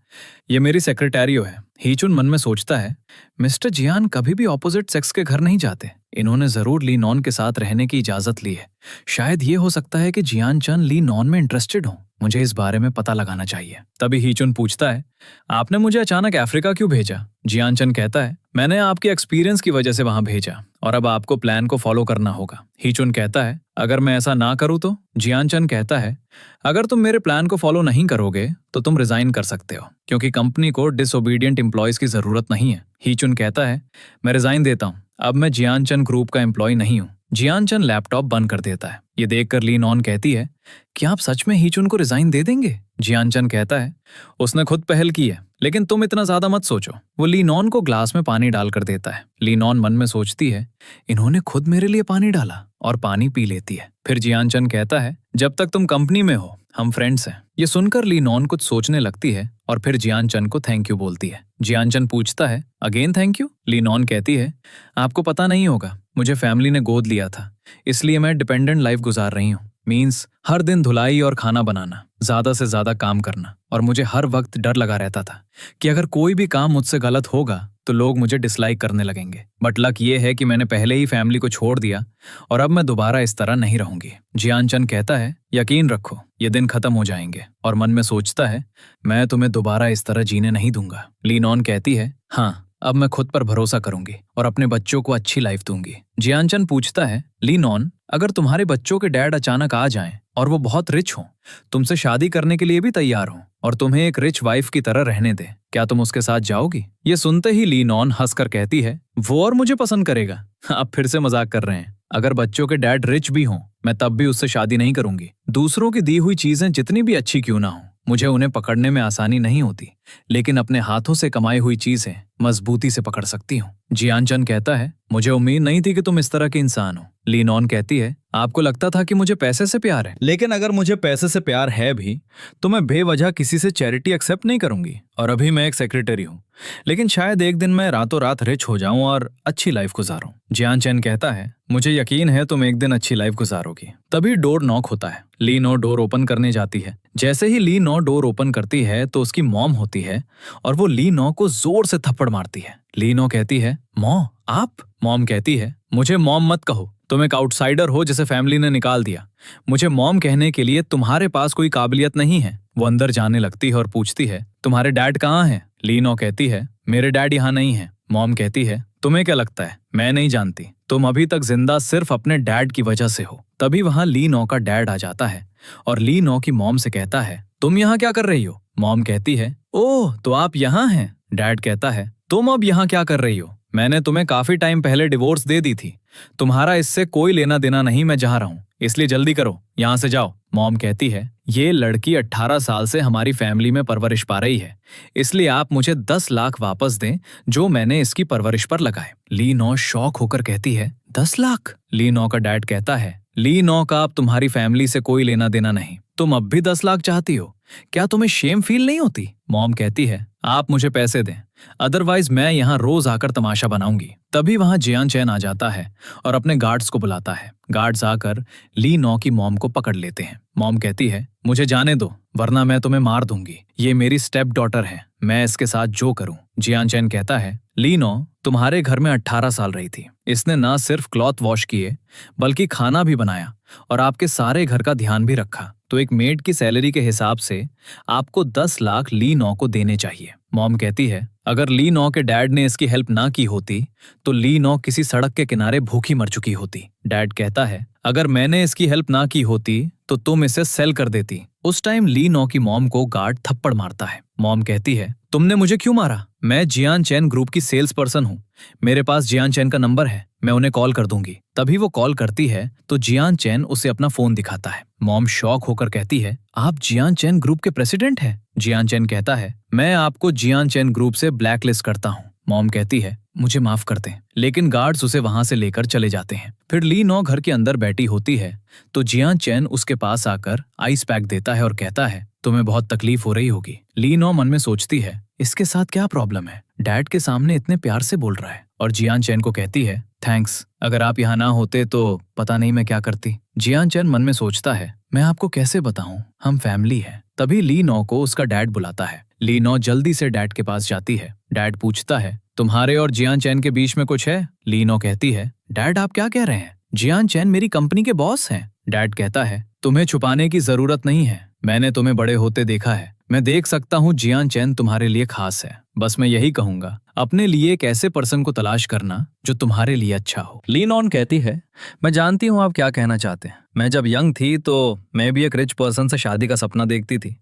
ये मेरी सेक्रेटैरियो है। हीचुन मन में सोचता है, मिस्टर जियान कभी भी ऑपोजिट सेक्स के घर नहीं जाते, इन्होंने जरूर ली नॉन के साथ रहने की इजाजत ली है। शायद ये हो सकता है कि जियान चंद ली नॉन में इंटरेस्टेड हो, मुझे इस बारे में पता लगाना चाहिए। तभी हीचुन पूछता है, आपने मुझे अचानक अफ्रीका क्यों भेजा? जियान चंद कहता है, मैंने आपके एक्सपीरियंस की वजह से वहां भेजा और अब आपको प्लान को फॉलो करना होगा। हीचुन कहता है, अगर मैं ऐसा ना करूं तो? जियान चंद कहता है, अगर तुम मेरे प्लान को फॉलो नहीं करोगे तो तुम रिजाइन कर सकते हो, क्योंकि कंपनी को डिसओबीडियंट एम्प्लॉयज की जरूरत नहीं है। हीचुन कहता है, मैं रिजाइन देता हूँ, अब मैं जियान चंद ग्रुप का एम्प्लॉय नहीं हूँ। जियान चंद लैपटॉप बंद कर देता है। ये देखकर ली नॉन कहती है, क्या आप सच में हीचुन को रिजाइन दे देंगे? जियान चंद कहता है, उसने खुद पहल की है, लेकिन तुम इतना ज्यादा मत सोचो। वो ली नॉन को ग्लास में पानी डालकर देता है। ली नॉन मन में सोचती है, इन्होंने खुद मेरे लिए पानी डाला, और पानी पी लेती है। फिर जियान चंद कहता है, जब तक तुम कंपनी में हो हम फ्रेंड्स हैं। ये सुनकर ली नॉन कुछ सोचने लगती है और फिर जियान चंद को थैंक यू बोलती है। जियान चंद पूछता है, again thank you? Lee Non कहती है, आपको पता नहीं होगा, मुझे फैमिली ने गोद लिया था, इसलिए मैं डिपेंडेंट लाइफ गुजार रही हूँ। मीन्स हर दिन धुलाई और खाना बनाना, ज्यादा से ज्यादा काम करना, और मुझे हर वक्त डर लगा रहता था कि अगर कोई भी काम मुझसे गलत होगा तो लोग मुझे डिसलाइक करने लगेंगे। बट लक ये है कि मैंने पहले ही फैमिली को छोड़ दिया और अब मैं दोबारा इस तरह नहीं रहूंगी। जियान चंद कहता है, यकीन रखो ये दिन खत्म हो जाएंगे, और मन में सोचता है, मैं तुम्हें दोबारा इस तरह जीने नहीं दूंगा। ली नॉन कहती है, हाँ, अब मैं खुद पर भरोसा करूंगी और अपने बच्चों को अच्छी लाइफ दूंगी। जियान चंद पूछता है, ली नॉन, अगर तुम्हारे बच्चों के डैड अचानक आ जाएं और वो बहुत रिच हों, तुमसे शादी करने के लिए भी तैयार हों और तुम्हें एक रिच वाइफ की तरह रहने दे, क्या तुम उसके साथ जाओगी? ये सुनते ही ली नॉन हंसकर कहती है, वो और मुझे पसंद करेगा? आप फिर से मजाक कर रहे हैं। अगर बच्चों के डैड रिच भी हों, मैं तब भी उससे शादी नहीं करूंगी। दूसरों की दी हुई चीजें जितनी भी अच्छी क्यों ना हो, मुझे उन्हें पकड़ने में आसानी नहीं होती, लेकिन अपने हाथों से कमाई हुई चीजें मजबूती से पकड़ सकती हूँ। जियान चंद कहता है, मुझे उम्मीद नहीं थी कि तुम इस तरह के इंसान हो। ली नॉन कहती है, आपको लगता था कि मुझे पैसे से प्यार है, लेकिन अगर मुझे पैसे से प्यार है भी तो मैं बेवजह किसी से चैरिटी एक्सेप्ट नहीं करूंगी। और अभी मैं एक सेक्रेटरी हूँ, लेकिन शायद एक दिन मैं रातों रात रिच हो जाऊं और अच्छी लाइफ गुजारूं। जियान चंद कहता है, मुझे यकीन है तुम एक दिन अच्छी लाइफ गुजारोगी। तभी डोर नॉक होता है। ली नो डोर ओपन करने जाती है। जैसे ही ली नो डोर ओपन करती है तो उसकी मॉम होती है और वो ली नो को जोर से थप्पड़ मारती है। ली नो कहती है, मॉम आप? मॉम कहती है, मुझे मॉम मत कहो, तुम एक आउटसाइडर हो जिसे फैमिली ने निकाल दिया। मुझे मॉम कहने के लिए तुम्हारे पास कोई काबिलियत नहीं है। वो अंदर जाने लगती है और पूछती है, तुम्हारे डैड कहाँ हैं? ली नॉ कहती है, मेरे डैड यहाँ नहीं है। मॉम कहती है, तुम्हें क्या लगता है मैं नहीं जानती? तुम अभी तक जिंदा सिर्फ अपने डैड की वजह से हो। तभी वहां ली नॉ का डैड आ जाता है और ली नॉ की मॉम से कहता है, तुम यहाँ क्या कर रही हो? मॉम कहती है, ओह तो आप यहाँ हैं। डैड कहता है, तुम अब यहाँ क्या कर रही हो? मैंने तुम्हें काफी टाइम पहले डिवोर्स दे दी थी। तुम्हारा इससे कोई लेना देना नहीं, मैं जहाँ रहूं, इसलिए जल्दी करो, यहाँ से जाओ। मॉम कहती है, ये लड़की 18 साल से हमारी फैमिली में परवरिश पा रही है, इसलिए आप मुझे 10 लाख वापस दें जो मैंने इसकी परवरिश पर लगाए। ली नॉ शॉक होकर कहती है, 10 लाख? ली नॉ का डैड कहता है, ली नॉ का अब तुम्हारी फैमिली से कोई लेना देना नहीं, तुम अब भी 10 लाख चाहती हो? क्या तुम्हें शेम फील नहीं होती? मॉम कहती है, आप मुझे पैसे दें, अदरवाइज मैं यहाँ रोज आकर तमाशा बनाऊंगी। तभी वहां जियान चैन आ जाता है और अपने गार्ड्स को बुलाता है। गार्ड्स आकर ली नॉ की मॉम को पकड़ लेते हैं। मॉम कहती है, मुझे जाने दो वरना मैं तुम्हें मार दूंगी। ये मेरी स्टेप डॉटर है, मैं इसके साथ जो करूं। जियान चैन कहता है, ली नॉ तुम्हारे घर में 18 साल रही थी। इसने ना सिर्फ क्लॉथ वॉश किए बल्कि खाना भी बनाया और आपके सारे घर का ध्यान भी रखा। तो एक मेड की सैलरी के हिसाब से आपको 10 लाख ली नॉ को देने चाहिए। मॉम कहती है, अगर ली नॉ के डैड ने इसकी हेल्प ना की होती तो ली नॉ किसी सड़क के किनारे भूखी मर चुकी होती। डैड कहता है, अगर मैंने इसकी हेल्प ना की होती तो तुम इसे सेल कर देती। उस टाइम ली नॉ की मॉम को गार्ड थप्पड़ मारता है। मॉम कहती है, तुमने मुझे क्यों मारा? मैं जियान चैन ग्रुप की सेल्स पर्सन हूँ, मेरे पास जियान चैन का नंबर है, मैं उन्हें कॉल कर दूंगी। तभी वो कॉल करती है तो जियान चैन उसे अपना फोन दिखाता है। मॉम शॉक होकर कहती है, आप जियान चैन ग्रुप के प्रेसिडेंट हैं? जियान चैन कहता है, मैं आपको जियान चैन ग्रुप से ब्लैकलिस्ट करता हूँ। मॉम कहती है, मुझे माफ कर दें, लेकिन गार्ड्स उसे वहां से लेकर चले जाते हैं। फिर ली नॉ घर के अंदर बैठी होती है तो जियान चैन उसके पास आकर आइस पैक देता है और कहता है, तुम्हें बहुत तकलीफ हो रही होगी। ली नॉ मन में सोचती है, इसके साथ क्या प्रॉब्लम है, डैड के सामने इतने प्यार से बोल रहा है। और जियान चैन को कहती है, थैंक्स, अगर आप यहाँ ना होते तो पता नहीं मैं क्या करती। जियान चैन मन में सोचता है, मैं आपको कैसे बताऊं, हम फैमिली हैं। तभी ली नॉ को उसका डैड बुलाता है। ली नॉ जल्दी से डैड के पास जाती है। डैड पूछता है, तुम्हारे और जियान चैन के बीच में कुछ है? ली नॉ कहती है, डैड आप क्या कह रहे हैं, जियान चैन मेरी कंपनी के बॉस हैं। डैड कहता है, तुम्हें छुपाने की जरूरत नहीं है, मैंने तुम्हें बड़े होते देखा है, मैं देख सकता हूँ जियान चैन तुम्हारे लिए खास है। बस मैं यही कहूंगा, अपने लिए एक ऐसे पर्सन को तलाश करना जो तुम्हारे लिए अच्छा हो। ली नॉन कहती है, मैं जानती हूँ आप क्या कहना चाहते हैं। मैं जब यंग थी तो मैं भी एक रिच पर्सन से शादी का सपना देखती थी,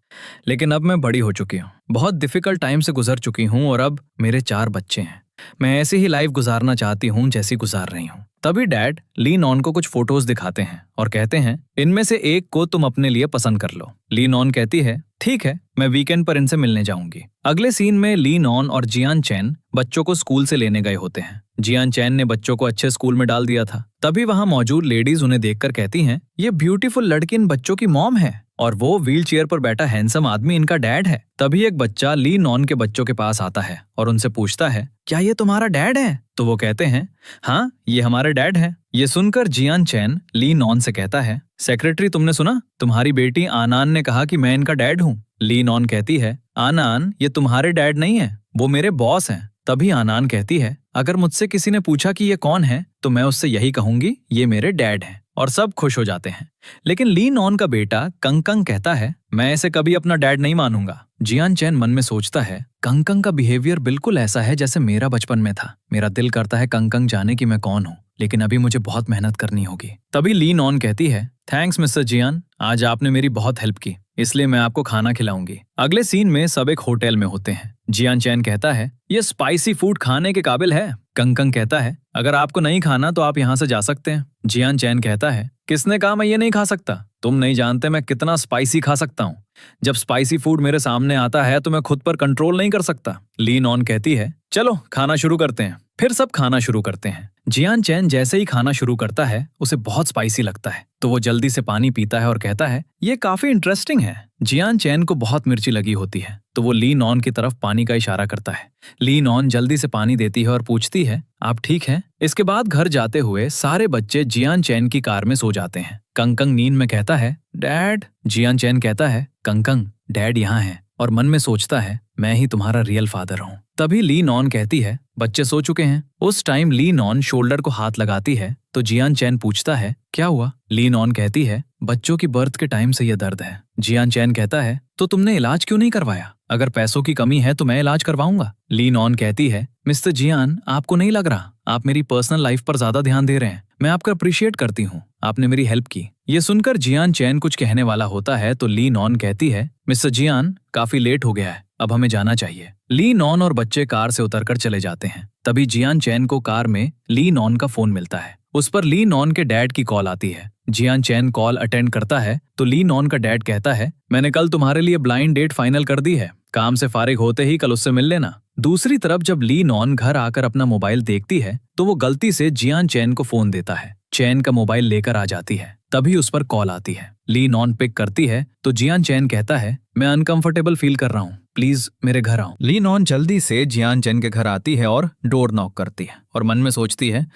लेकिन अब मैं बड़ी हो चुकी हूँ, बहुत डिफिकल्ट टाइम से गुजर चुकी हूँ और अब मेरे 4 बच्चे हैं। मैं ऐसी ही लाइफ गुजारना चाहती हूँ जैसी गुजार रही हूँ। तभी डैड ली नॉन को कुछ फोटोज दिखाते हैं और कहते हैं, इनमें से एक को तुम अपने लिए पसंद कर लो। ली नॉन कहती है, ठीक है, मैं वीकेंड पर इनसे मिलने जाऊंगी। अगले सीन में ली नॉन और जियान चैन बच्चों को स्कूल से लेने गए होते हैं। जियान चैन ने बच्चों को अच्छे स्कूल में डाल दिया था। तभी वहां मौजूद लेडीज उन्हें देखकर कहती हैं, ये ब्यूटीफुल लड़की इन बच्चों की मॉम है और वो व्हील चेयर पर बैठा हैंडसम आदमी इनका डैड है। तभी एक बच्चा ली नॉन के बच्चों के पास आता है और उनसे पूछता है, क्या ये तुम्हारा डैड है? तो वो कहते हैं, हाँ ये हमारे डैड है। ये सुनकर जियान चैन ली नॉन से कहता है, सेक्रेटरी तुमने सुना, तुम्हारी बेटी आनान ने कहा कि मैं इनका डैड हूँ। ली नॉन कहती है, आनान ये तुम्हारे डैड नहीं है, वो मेरे बॉस हैं। तभी आनान कहती है, अगर मुझसे किसी ने पूछा कि ये कौन है तो मैं उससे यही कहूंगी, ये मेरे डैड हैं। और सब खुश हो जाते हैं। लेकिन ली नॉन का बेटा कंकंग कहता है, मैं इसे कभी अपना डैड नहीं मानूंगा। जियान चैन मन में सोचता है, कंकंग का बिहेवियर बिल्कुल ऐसा है जैसे मेरा बचपन में था। मेरा दिल करता है कंकंग जाने कि मैं कौन हूँ, लेकिन अभी मुझे बहुत मेहनत करनी होगी। तभी ली नॉन कहती है, थैंक्स मिस्टर जियान, आज आपने मेरी बहुत हेल्प की, इसलिए मैं आपको खाना खिलाऊंगी। अगले सीन में सब एक होटल में होते हैं। जियान चैन कहता है, ये स्पाइसी फूड खाने के काबिल है। कंकंग कहता है, अगर आपको नहीं खाना तो आप यहाँ से जा सकते हैं। जियान चैन कहता है, किसने कहा मैं ये नहीं खा सकता? तुम नहीं जानते मैं कितना स्पाइसी खा सकता हूँ। जब स्पाइसी फूड मेरे सामने आता है तो मैं खुद पर कंट्रोल नहीं कर सकता। ली नॉन कहती है, चलो खाना शुरू करते हैं। फिर सब खाना शुरू करते हैं। जियान चैन जैसे ही खाना शुरू करता है उसे बहुत स्पाइसी लगता है, तो वो जल्दी से पानी पीता है और कहता है, ये काफी इंटरेस्टिंग है। जियान चैन को बहुत मिर्ची लगी होती है, तो वो ली नॉन की तरफ पानी का इशारा करता है। ली नॉन जल्दी से पानी देती है और पूछती है, आप ठीक हैं? इसके बाद घर जाते हुए सारे बच्चे जियान चैन की कार में सो जाते हैं। कंकंग नींद में कहता है, डैड। जियान चैन कहता है, कंकंग डैड यहाँ है, और मन में सोचता है, मैं ही तुम्हारा रियल फादर हूँ। तभी ली नॉन कहती है, बच्चे सो चुके हैं। उस टाइम ली नॉन शोल्डर को हाथ लगाती है तो जियान चैन पूछता है, क्या हुआ? ली नॉन कहती है, बच्चों की बर्थ के टाइम से यह दर्द है। जियान चैन कहता है, तो तुमने इलाज क्यों नहीं करवाया? अगर पैसों की कमी है तो मैं इलाज करवाऊंगा। ली नॉन कहती है, मिस्टर जियान, आपको नहीं लग रहा आप मेरी पर्सनल लाइफ पर ज्यादा ध्यान दे रहे हैं? मैं आपका अप्रिशिएट करती हूँ, आपने मेरी हेल्प की। ये सुनकर जियान चैन कुछ कहने वाला होता है तो ली नॉन कहती है, मिस्टर जियान, काफी लेट हो गया है, अब हमें जाना चाहिए। ली नॉन और बच्चे कार से उतरकर चले जाते हैं। तभी जियान चैन को कार में ली नॉन का फोन मिलता है। उस पर ली नॉन के डैड की कॉल आती है। जियान चैन कॉल अटेंड करता है तो ली नॉन का डैड कहता है, मैंने कल तुम्हारे लिए ब्लाइंड डेट फाइनल कर दी है, काम से फारिग होते ही कल उससे मिल लेना। दूसरी तरफ जब ली नॉन घर आकर अपना मोबाइल देखती है तो वो गलती से जियान चैन को फोन देता है। चैन का मोबाइल लेकर आ जाती है। तभी उस पर कॉल आती है। ली नॉन पिक करती है तो जियान चैन कहता है, मैं अनकंफर्टेबल फील कर रहा हूँ, प्लीज मेरे घर आओ। ली नॉन जल्दी से जियान चैन के घर आती है और डोर नॉक करती है और मन में सोचती है,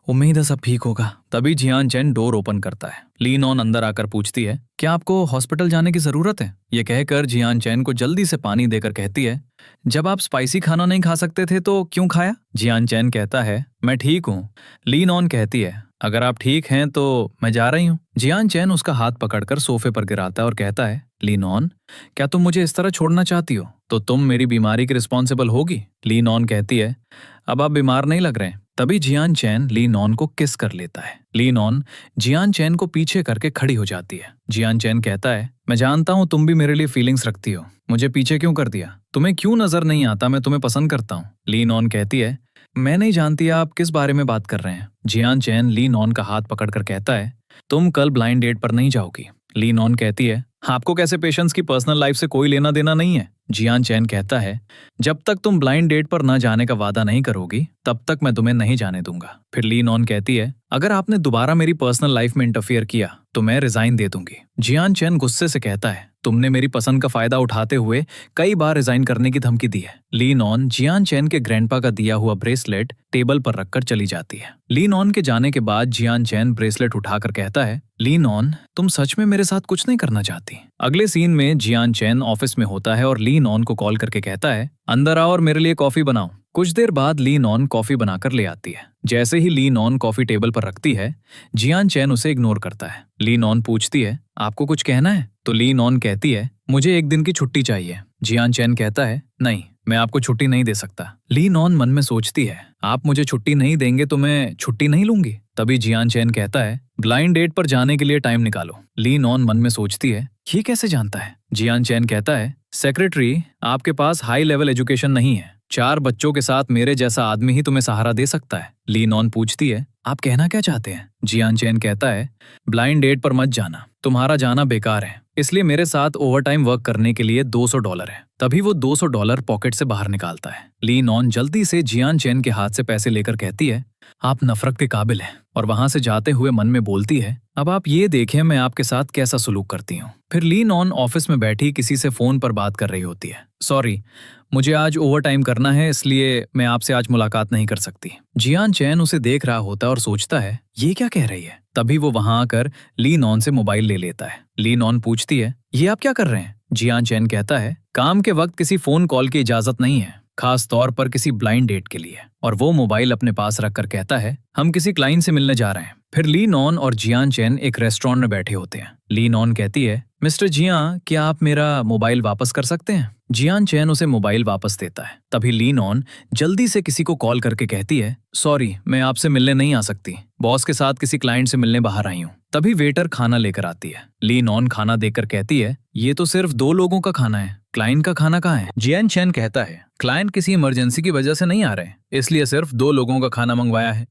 उम्मीद है सब ठीक होगा। तभी जियान चैन डोर ओपन करता है। ली नॉन अंदर आकर पूछती है, क्या आपको हॉस्पिटल जाने की जरूरत है? ये कहकर जियान चैन को जल्दी से पानी देकर कहती है, जब आप स्पाइसी खाना नहीं खा सकते थे तो क्यों खाया? जियान चैन कहता है, मैं ठीक हूँ। ली नॉन कहती है, अगर आप ठीक हैं तो मैं जा रही हूँ। जियान चैन उसका हाथ पकड़कर सोफे पर गिराता है और कहता है, ली नॉन, क्या तुम मुझे इस तरह छोड़ना चाहती हो? तो तुम मेरी बीमारी की रिस्पॉन्सिबल होगी। ली नॉन कहती है, अब आप बीमार नहीं लग रहे। तभी जियान चैन ली नॉन को किस कर लेता है। ली नॉन जियान चैन को पीछे करके खड़ी हो जाती है। जियान चैन कहता है, मैं जानता हूँ तुम भी मेरे लिए फीलिंग्स रखती हो, मुझे पीछे क्यों कर दिया? तुम्हें क्यों नजर नहीं आता मैं तुम्हें पसंद करता हूँ? ली नॉन कहती है, मैं नहीं जानती आप किस बारे में बात कर रहे हैं। जियान चैन ली नॉन का हाथ पकड़कर कहता है, तुम कल ब्लाइंड डेट पर नहीं जाओगी। ली नॉन कहती है, आपको कैसे पेशेंट्स की पर्सनल लाइफ से कोई लेना देना नहीं है। जियान चैन कहता है, जब तक तुम ब्लाइंड डेट पर न जाने का वादा नहीं करोगी तब तक मैं तुम्हें नहीं जाने दूंगा। फिर ली नॉन कहती है, अगर आपने दोबारा मेरी पर्सनल लाइफ में इंटरफियर किया तो मैं रिजाइन दे दूंगी। जियान चैन गुस्से से कहता है, तुमने मेरी पसंद का फायदा उठाते हुए कई बार रिजाइन करने की धमकी दी है। ली नॉन जियान चैन के ग्रैंडपा का दिया हुआ ब्रेसलेट टेबल पर रखकर चली जाती है। ली नॉन के जाने के बाद जियान चैन ब्रेसलेट उठाकर कहता है, ली नॉन, तुम सच में मेरे साथ कुछ नहीं करना चाहती? अगले सीन में जियान चैन ऑफिस में होता है और ली नॉन को कॉल करके कहता है, अंदर आओ और मेरे लिए कॉफी बनाओ। कुछ देर बाद ली नॉन कॉफी बनाकर ले आती है। जैसे ही ली नॉन कॉफी टेबल पर रखती है, जियान चैन उसे इग्नोर करता है। ली नॉन पूछती है, आपको कुछ कहना है? तो ली नॉन कहती है, मुझे एक दिन की छुट्टी चाहिए। जियान चैन कहता है, नहीं, मैं आपको छुट्टी नहीं दे सकता। ली नॉन मन में सोचती है, आप मुझे छुट्टी नहीं देंगे तो मैं छुट्टी नहीं लूंगी। तभी जियान चैन कहता है, ब्लाइंड डेट पर जाने के लिए टाइम निकालो। ली नॉन मन में सोचती है, ये कैसे जानता है? जियान चैन कहता है, सेक्रेटरी, आपके पास हाई लेवल एजुकेशन नहीं है, 4 बच्चों के साथ मेरे जैसा आदमी ही तुम्हें सहारा दे सकता है। ली नॉन पूछती है, आप कहना क्या चाहते हैं? जियान चैन कहता है, ब्लाइंड डेट पर मत जाना, तुम्हारा जाना बेकार है, इसलिए मेरे साथ ओवरटाइम वर्क करने के लिए $200 है। तभी वो $200 पॉकेट से बाहर निकालता है। ली नॉन जल्दी से जियान चैन के हाथ से पैसे लेकर कहती है, आप नफरत के काबिल हैं, और वहां से जाते हुए मन में बोलती है, अब आप ये देखें मैं आपके साथ कैसा सलूक करती हूँ। फिर ली नॉन ऑफिस में बैठी किसी से फोन पर बात कर रही होती है। सॉरी, मुझे आज ओवर टाइम करना है, इसलिए मैं आपसे आज मुलाकात नहीं कर सकती। जियान चैन उसे देख रहा होता है और सोचता है, ये क्या कह रही है? तभी वो वहां आकर ली नॉन से मोबाइल ले लेता है। ली नॉन पूछती है, ये आप क्या कर रहे हैं? जियान चैन कहता है, काम के वक्त किसी फोन कॉल की इजाजत नहीं है, खास तौर पर किसी ब्लाइंड डेट के लिए। और वो मोबाइल अपने पास रखकर कहता है, हम किसी क्लाइंट से मिलने जा रहे हैं। फिर ली नॉन और जियान चैन एक रेस्टोरेंट में बैठे होते हैं। ली नॉन कहती है, मिस्टर जियान, क्या आप मेरा मोबाइल वापस कर सकते हैं? जियान चैन उसे मोबाइल वापस देता है। तभी ली नॉन जल्दी से किसी को कॉल करके कहती है, सॉरी, मैं आपसे मिलने नहीं आ सकती, बॉस के साथ किसी क्लाइंट से मिलने बाहर आई हूँ। तभी वेटर खाना लेकर आती है। ली नॉन खाना देकर कहती है, ये तो सिर्फ 2 लोगों का खाना है, क्लाइंट का खाना कहाँ है? जियान चैन कहता है, क्लाइंट किसी इमरजेंसी की वजह से नहीं आ रहे, इसलिए सिर्फ 2 लोगों का खाना मंगवाया है।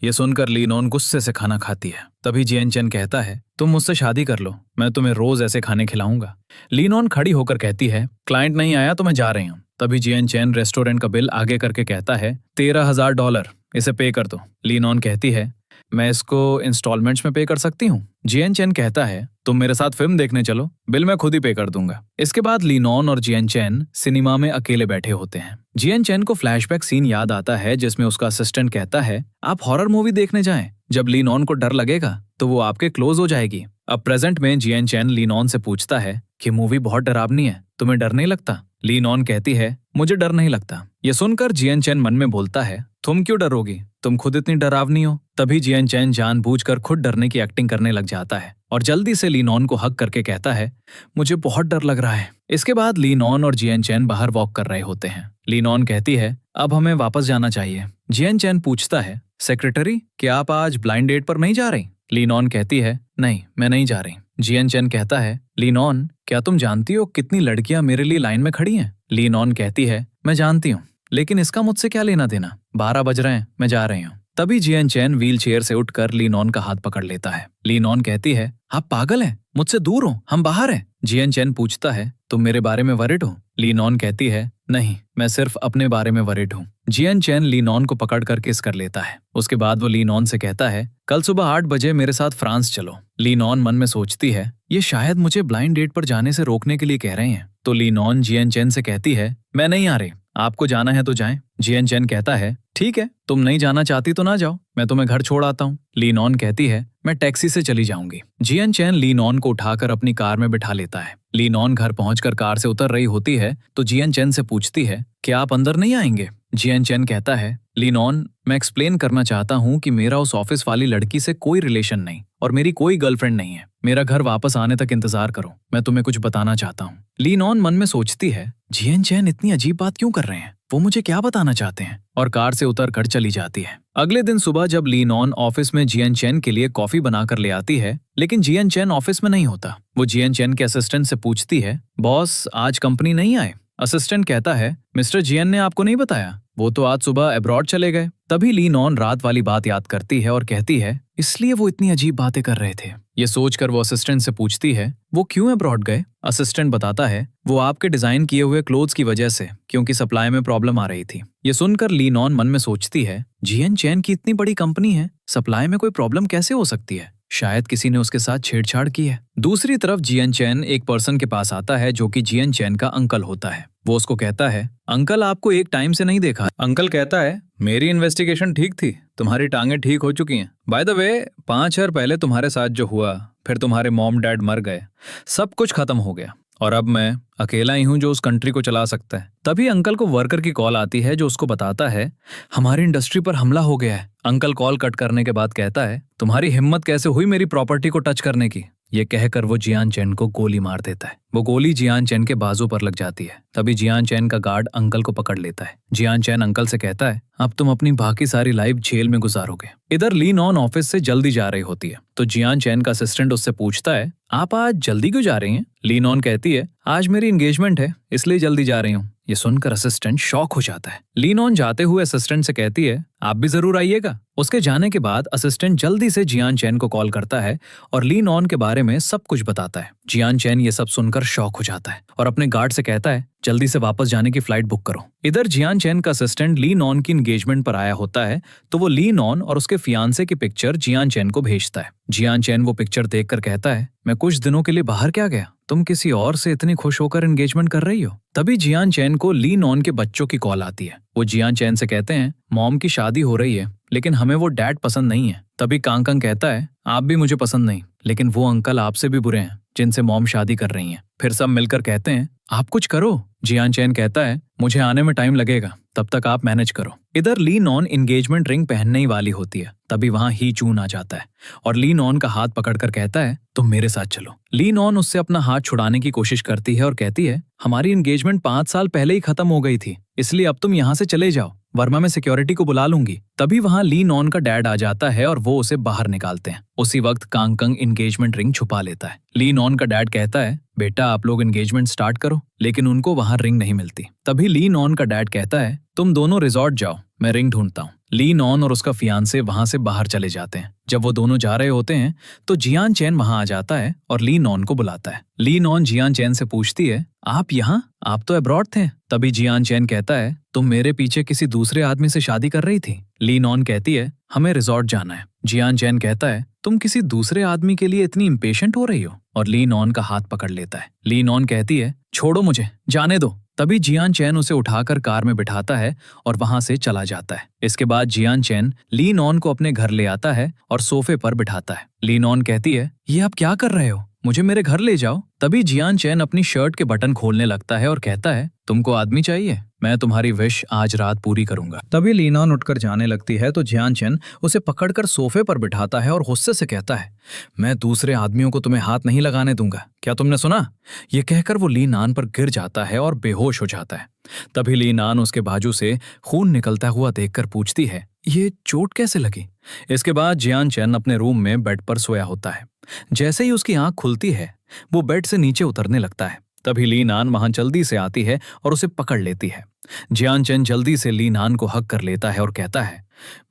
ये सुनकर ली नॉन गुस्से से खाना खाती है। तभी जियान चैन कहता है, तुम मुझसे शादी कर लो, मैं तुम्हें रोज ऐसे खाने खिलाऊंगा। ली नॉन खड़ी होकर कहती है, क्लाइंट नहीं आया तो मैं जा रही हूँ। तभी जियान चैन रेस्टोरेंट का बिल आगे करके कहता है, $13,000, इसे पे कर दो। ली नॉन कहती है, मैं इसको इंस्टॉलमेंट्स में पे कर सकती हूँ। जियान चैन कहता है, तुम मेरे साथ फिल्म देखने चलो, बिल मैं खुद ही पे कर दूंगा। इसके बाद ली नॉन और जियान चैन सिनेमा में अकेले बैठे होते हैं। जियान चैन को फ्लैशबैक सीन याद आता है जिसमें उसका असिस्टेंट कहता है, आप हॉरर मूवी देखने जाएं, जब ली नॉन को डर लगेगा तो वो आपके क्लोज हो जाएगी। अब प्रेजेंट में जियान चैन ली नॉन से पूछता है कि मूवी बहुत डरावनी है, तुम्हें डर नहीं लगता? ली नॉन कहती है, मुझे डर नहीं लगता। ये सुनकर जियन चैन मन में बोलता है, तुम क्यों डरोगी, तुम खुद इतनी डरावनी हो। तभी जियन चैन जानबूझकर खुद डरने की एक्टिंग करने लग जाता है और जल्दी से ली नॉन को हग करके कहता है, मुझे बहुत डर लग रहा है। इसके बाद ली नॉन और जियन चैन बाहर वॉक कर रहे होते हैं। ली नॉन कहती है, अब हमें वापस जाना चाहिए। जियन चैन पूछता है, सेक्रेटरी क्या आप आज ब्लाइंड डेट पर नहीं जा रही? ली नॉन कहती है, नहीं मैं नहीं जा रही। जियन चैन कहता है, ली नॉन क्या तुम जानती हो कितनी लड़कियां मेरे लिए लाइन में खड़ी हैं? ली नॉन कहती है, मैं जानती हूँ, लेकिन इसका मुझसे क्या लेना देना, 12 बज रहे हैं, मैं जा रही हूँ। तभी जियन चैन व्हील चेयर से उठकर ली नॉन का हाथ पकड़ लेता है। ली नॉन कहती है, आप पागल हैं, मुझसे दूर हो, हम बाहर हैं। जियन चैन पूछता है, तुम मेरे बारे में वरिड हो? ली नॉन कहती है, नहीं मैं सिर्फ अपने बारे में वरिड हूँ। जियन चैन ली नॉन को पकड़ कर किस कर लेता है। उसके बाद वो ली नॉन से कहता है, कल सुबह 8 बजे मेरे साथ फ्रांस चलो। ली नॉन मन में सोचती है, ये शायद मुझे ब्लाइंड डेट पर जाने से रोकने के लिए कह रहे हैं। तो ली नॉन जियन चैन से कहती है, मैं नहीं आ रही, आपको जाना है तो जाएं। जियन चैन कहता है, ठीक है, तुम नहीं जाना चाहती तो ना जाओ, मैं तुम्हें घर छोड़ आता हूँ। ली नॉन कहती है, मैं टैक्सी से चली जाऊंगी। जियन चैन ली नॉन को उठाकर अपनी कार में बिठा लेता है। ली नॉन घर पहुंचकर कार से उतर रही होती है तो जियन चैन से पूछती है, क्या आप अंदर नहीं आएंगे? जियन चैन कहता है, ली नॉन मैं एक्सप्लेन करना चाहता हूँ कि मेरा उस ऑफिस वाली लड़की से कोई रिलेशन नहीं और मेरी कोई गर्लफ्रेंड नहीं है। मेरा घर वापस आने तक इंतजार करो, मैं तुम्हें कुछ बताना चाहता हूँ। ली नॉन मन में सोचती है, जियन चैन इतनी अजीब बात क्यों कर रहे हैं, वो मुझे क्या बताना चाहते हैं, और कार से उतर कर चली जाती है। अगले दिन सुबह जब ली नॉन ऑफिस में जियन चैन के लिए कॉफी बनाकर ले आती है, लेकिन जियन चैन ऑफिस में नहीं होता। वो जियन चैन के असिस्टेंट से पूछती है, बॉस आज कंपनी नहीं आए? असिस्टेंट कहता है, मिस्टर जियन ने आपको नहीं बताया, वो तो आज सुबह अब्रॉड चले गए। तभी ली नॉन रात वाली बात याद करती है और कहती है, इसलिए वो इतनी अजीब बातें कर रहे थे। ये सोचकर वो असिस्टेंट से पूछती है, वो क्यों अब्रॉड गए? असिस्टेंट बताता है, वो आपके डिजाइन किए हुए क्लोथ्स की वजह से, क्योंकि सप्लाई में प्रॉब्लम आ रही थी। ये सुनकर ली नॉन मन में सोचती है, जियन चैन की इतनी बड़ी कंपनी है, सप्लाई में कोई प्रॉब्लम कैसे हो सकती है? शायद किसी ने उसके साथ छेड़छाड़ की है। दूसरी तरफ जियन चैन एक पर्सन के पास आता है जो कि जियन चैन का अंकल होता है। वो उसको कहता है, अंकल आपको एक टाइम से नहीं देखा। अंकल कहता है, मेरी इन्वेस्टिगेशन ठीक थी, तुम्हारी टांगें ठीक हो चुकी हैं। बाय द वे 5 ईयर पहले तुम्हारे साथ जो हुआ, फिर तुम्हारे मॉम डैड मर गए, सब कुछ खत्म हो गया और अब मैं अकेला ही हूँ जो उस कंट्री को चला सकता है। तभी अंकल को वर्कर की कॉल आती है जो उसको बताता है, हमारी इंडस्ट्री पर हमला हो गया है। अंकल कॉल कट करने के बाद कहता है, तुम्हारी हिम्मत कैसे हुई मेरी प्रॉपर्टी को टच करने की? ये कहकर वो जियान चैन को गोली मार देता है। वो गोली जियान चैन के बाजू पर लग जाती है। तभी जियान चैन का गार्ड अंकल को पकड़ लेता है। जियान चैन अंकल से कहता है, अब तुम अपनी बाकी सारी लाइफ जेल में गुजारोगे। इधर ली नॉन ऑफिस से जल्दी जा रही होती है तो जियान चैन का असिस्टेंट उससे पूछता है, आप आज जल्दी क्यों जा रही हैं? ली नॉन कहती है, आज मेरी एंगेजमेंट है इसलिए जल्दी जा रही हूँ। ये सुनकर असिस्टेंट शॉक हो जाता है। ली नॉन जाते हुए असिस्टेंट से कहती है, आप भी जरूर आइएगा। उसके जाने के बाद असिस्टेंट जल्दी से जियान चैन को कॉल करता है और ली नॉन के बारे में सब कुछ बताता है। जियान चैन ये सब सुनकर शॉक हो जाता है और अपने गार्ड से कहता है, जल्दी से वापस जाने की फ्लाइट बुक करो। इधर जियान चैन का असिस्टेंट ली नॉन की एंगेजमेंट पर आया होता है तो वो ली नॉन और उसके फियांसे की पिक्चर जियान चैन को भेजता है। जियान चैन वो पिक्चर देखकर कहता है, मैं कुछ दिनों के लिए बाहर क्या गया, तुम किसी और से इतनी खुश होकर एंगेजमेंट कर रही हो। तभी जियान चैन को ली नॉन के बच्चों की कॉल आती है। वो जियान चैन से कहते हैं, मॉम की शादी हो रही है लेकिन हमें वो डैड पसंद नहीं है। तभी कांगकंग कहता है, आप भी मुझे पसंद नहीं, लेकिन वो अंकल आपसे भी बुरे हैं जिनसे मॉम शादी कर रही हैं। फिर सब मिलकर कहते हैं, आप कुछ करो। जियान चैन कहता है, मुझे आने में टाइम लगेगा, तब तक आप मैनेज करो। इधर ली नॉन एंगेजमेंट रिंग पहनने ही वाली होती है। तभी वहां ही चून आ जाता है और ली नॉन का हाथ पकड़कर कहता है, तुम मेरे साथ चलो। ली नॉन उससे अपना हाथ छुड़ाने की कोशिश करती है और कहती है, हमारी एंगेजमेंट 5 साल पहले ही खत्म हो गई थी, इसलिए अब तुम यहाँ से चले जाओ, वरना मैं सिक्योरिटी को बुला लूंगी। तभी वहां ली नॉन का डैड आ जाता है और वो उसे बाहर निकालते हैं। उसी वक्त कांगकंग एंगेजमेंट रिंग छुपा लेता है। ली नॉन का डैड कहता है, बेटा आप लोग एंगेजमेंट स्टार्ट करो, लेकिन उनको वहां रिंग नहीं मिलती। तभी ली नॉन का डैड कहता है, तुम दोनों रिजॉर्ट जाओ, मैं रिंग ढूंढता हूँ। ली नॉन और उसका फियांसे वहां से बाहर चले जाते हैं। जब वो दोनों जा रहे होते हैं तो जियान चैन वहां आ जाता है और ली नॉन को बुलाता है। ली नॉन जियान चैन से पूछती है, आप यहाँ, आप तो अब्रॉड थे। तभी जियान चैन कहता है, तुम मेरे पीछे किसी दूसरे आदमी से शादी कर रही थी। ली नॉन कहती है, हमें रिजॉर्ट जाना है। जियान चैन कहता है, तुम किसी दूसरे आदमी के लिए इतनी इम्पेशेंट हो रही हो, और ली नॉन का हाथ पकड़ लेता है। ली नॉन कहती है, छोड़ो मुझे, जाने दो। तभी जियान चैन उसे उठाकर कार में बिठाता है और वहां से चला जाता है। इसके बाद जियान चैन ली नॉन को अपने घर ले आता है और सोफे पर बिठाता है। ली नॉन कहती है, ये आप क्या कर रहे हो, मुझे मेरे घर ले जाओ। तभी जियान चैन अपनी शर्ट के बटन खोलने लगता है और कहता है, तुमको आदमी चाहिए? मैं तुम्हारी विश आज रात पूरी करूंगा। तभी लीनॉन उठकर जाने लगती है तो जियान चैन उसे पकड़कर सोफे पर बिठाता है और गुस्से से कहता है, मैं दूसरे आदमियों को तुम्हें हाथ नहीं लगाने दूंगा, क्या तुमने सुना? ये कहकर वो लीनान पर गिर जाता है और बेहोश हो जाता है। तभी लीनान उसके बाजू से खून निकलता हुआ देखकर पूछती है, ये चोट कैसे लगी? इसके बाद जियान चैन अपने रूम में बेड पर सोया होता है। जैसे ही उसकी आंख खुलती है वो बेड से नीचे उतरने लगता है। तभी लीनान वहां जल्दी से आती है और उसे पकड़ लेती है। जियान चैन जल्दी से लीनान को हक कर लेता है और कहता है,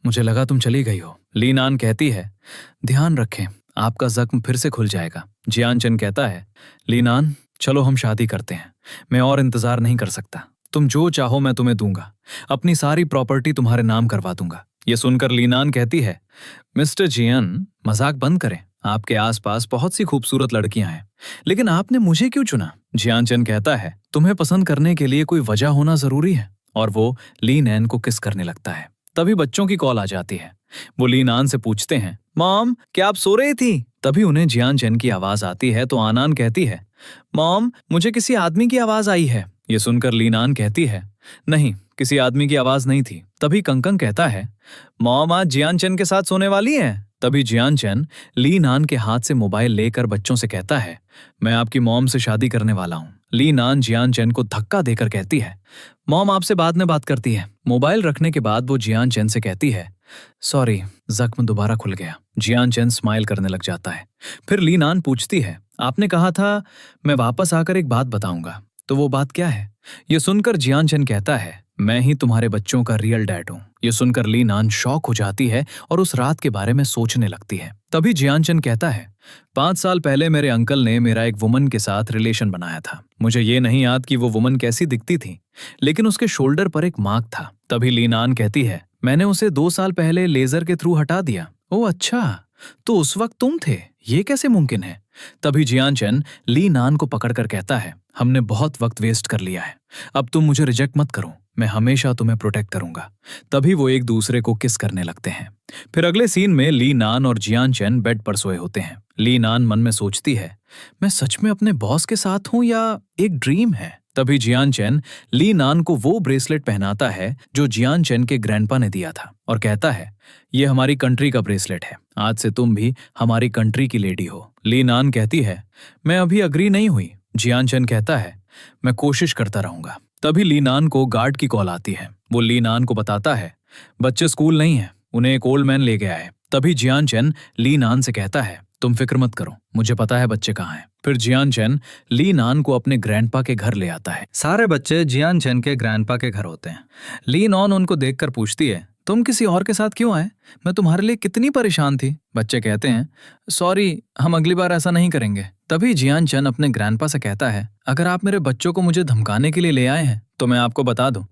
मुझे लगा तुम चली गई हो। लीनान कहती है, ध्यान रखें, आपका जख्म फिर से खुल जाएगा। जियान चैन कहता है, लीनान चलो हम शादी करते हैं, मैं और इंतजार नहीं कर सकता। तुम जो चाहो मैं तुम्हें दूंगा, अपनी सारी प्रॉपर्टी तुम्हारे नाम करवा दूंगा। ये सुनकर लीनान कहती है, मिस्टर जियान मजाक बंद करें, आपके आसपास बहुत सी खूबसूरत लड़कियां हैं, लेकिन आपने मुझे क्यों चुना? जियान चैन कहता है, तुम्हें पसंद करने के लिए कोई वजह होना जरूरी है। और वो लीनैन को किस करने लगता है। तभी बच्चों की कॉल आ जाती है। वो लीनान से पूछते हैं, मॉम क्या आप सो रही थी? तभी उन्हें जियान चैन की आवाज आती है तो आनान कहती है, मॉम मुझे किसी आदमी की आवाज आई है। ये सुनकर लीनान कहती है, नहीं किसी आदमी की आवाज नहीं थी। तभी कंकन कहता है, मॉम आज जियान चैन के साथ सोने वाली है। तभी जियान चैन लीनान के हाथ से मोबाइल लेकर बच्चों से कहता है, मैं आपकी मॉम से शादी करने वाला हूँ। लीनान जियान चैन को धक्का देकर कहती है, मॉम आपसे बाद में बात करती है। मोबाइल रखने के बाद वो जियान चैन से कहती है, सॉरी जख्म दोबारा खुल गया। जियान चैन स्माइल करने लग जाता है। फिर लीनान पूछती है, आपने कहा था मैं वापस आकर एक बात बताऊंगा, तो वो बात क्या है? ये सुनकर जियान चैन कहता है, मैं ही तुम्हारे बच्चों का रियल डैड हूँ। ये सुनकर लीनान शॉक हो जाती है और उस रात के बारे में सोचने लगती है। तभी जियान चैन कहता है, 5 साल पहले मेरे अंकल ने मेरा एक वुमन के साथ रिलेशन बनाया था। मुझे ये नहीं याद कि वो वुमन कैसी दिखती थी, लेकिन उसके शोल्डर पर एक मार्क था। तभी लीनान कहती है, मैंने उसे 2 साल पहले लेजर के थ्रू हटा दिया। ओह अच्छा, तो उस वक्त तुम थे, ये कैसे मुमकिन है? तभी जियान चैन लीनान को पकड़कर कहता है, हमने बहुत वक्त वेस्ट कर लिया है, अब तुम मुझे रिजेक्ट मत करो, मैं हमेशा तुम्हें प्रोटेक्ट करूंगा। तभी वो एक दूसरे को किस करने लगते हैं। फिर अगले सीन में लीनान और जियान चैन बेड पर सोए होते हैं। लीनान मन में सोचती है, मैं सच में अपने बॉस के साथ हूं या एक ड्रीम है? तभी जियान चैन लीनान को वो ब्रेसलेट पहनाता है जो जियान चैन के ग्रैंडपा ने दिया था और कहता है, ये हमारी कंट्री का ब्रेसलेट है, आज से तुम भी हमारी कंट्री की लेडी हो। लीनान कहती है, मैं अभी अग्री नहीं हुई। जियान चैन कहता है, मैं कोशिश करता रहूंगा। तभी लीनान को गार्ड की कॉल आती है। वो लीनान को बताता है, बच्चे स्कूल नहीं है, उन्हें एक ओल्ड मैन ले गया है। तभी जियान चैन लीनान से कहता है, तुम फिक्र मत करो, मुझे पता है बच्चे कहाँ हैं। फिर जियान चैन लीनान को अपने ग्रैंडपा के घर ले आता है। सारे बच्चे जियान चैन के ग्रैंडपा के घर होते हैं। लीनॉन उनको देखकर पूछती है, तुम किसी और के साथ क्यों आए? मैं तुम्हारे लिए कितनी परेशान थी। बच्चे कहते हैं, सॉरी हम अगली बार ऐसा नहीं करेंगे। तभी जियान चैन अपने ग्रैंडपा से कहता है, अगर आप मेरे बच्चों को मुझे धमकाने के लिए ले आए हैं तो मैं आपको बता दूं,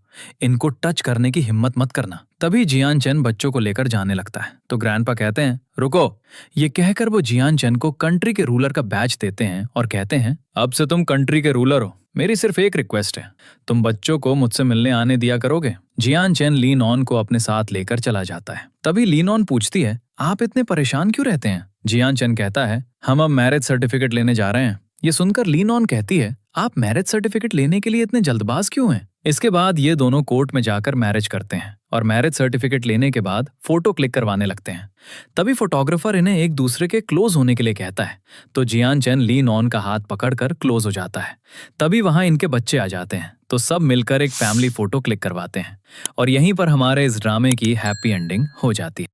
इनको टच करने की हिम्मत मत करना। तभी जियान चैन बच्चों को लेकर जाने लगता है तो ग्रैंडपा कहते हैं, रुको। ये कहकर वो जियान चैन को कंट्री के रूलर का बैच देते हैं और कहते हैं, अब से तुम कंट्री के रूलर हो, मेरी सिर्फ एक रिक्वेस्ट है, तुम बच्चों को मुझसे मिलने आने दिया करोगे? जियान चैन लीनॉन को अपने साथ लेकर चला जाता है। तभी लीनॉन पूछती है, आप इतने परेशान क्यों रहते हैं? जियान चैन कहता है, हम अब मैरिज सर्टिफिकेट लेने जा रहे हैं। ये सुनकर लीनॉन कहती है, आप मैरिज सर्टिफिकेट लेने के लिए इतने जल्दबाज क्यों हैं? इसके बाद ये दोनों कोर्ट में जाकर मैरिज करते हैं और मैरिज सर्टिफिकेट लेने के बाद फोटो क्लिक करवाने लगते हैं। तभी फोटोग्राफर इन्हें एक दूसरे के क्लोज होने के लिए कहता है तो जियान चैन लीनॉन का हाथ पकड़कर क्लोज हो जाता है। तभी वहां इनके बच्चे आ जाते हैं तो सब मिलकर एक फैमिली फोटो क्लिक करवाते हैं और यहीं पर हमारे इस ड्रामे की हैप्पी एंडिंग हो जाती है।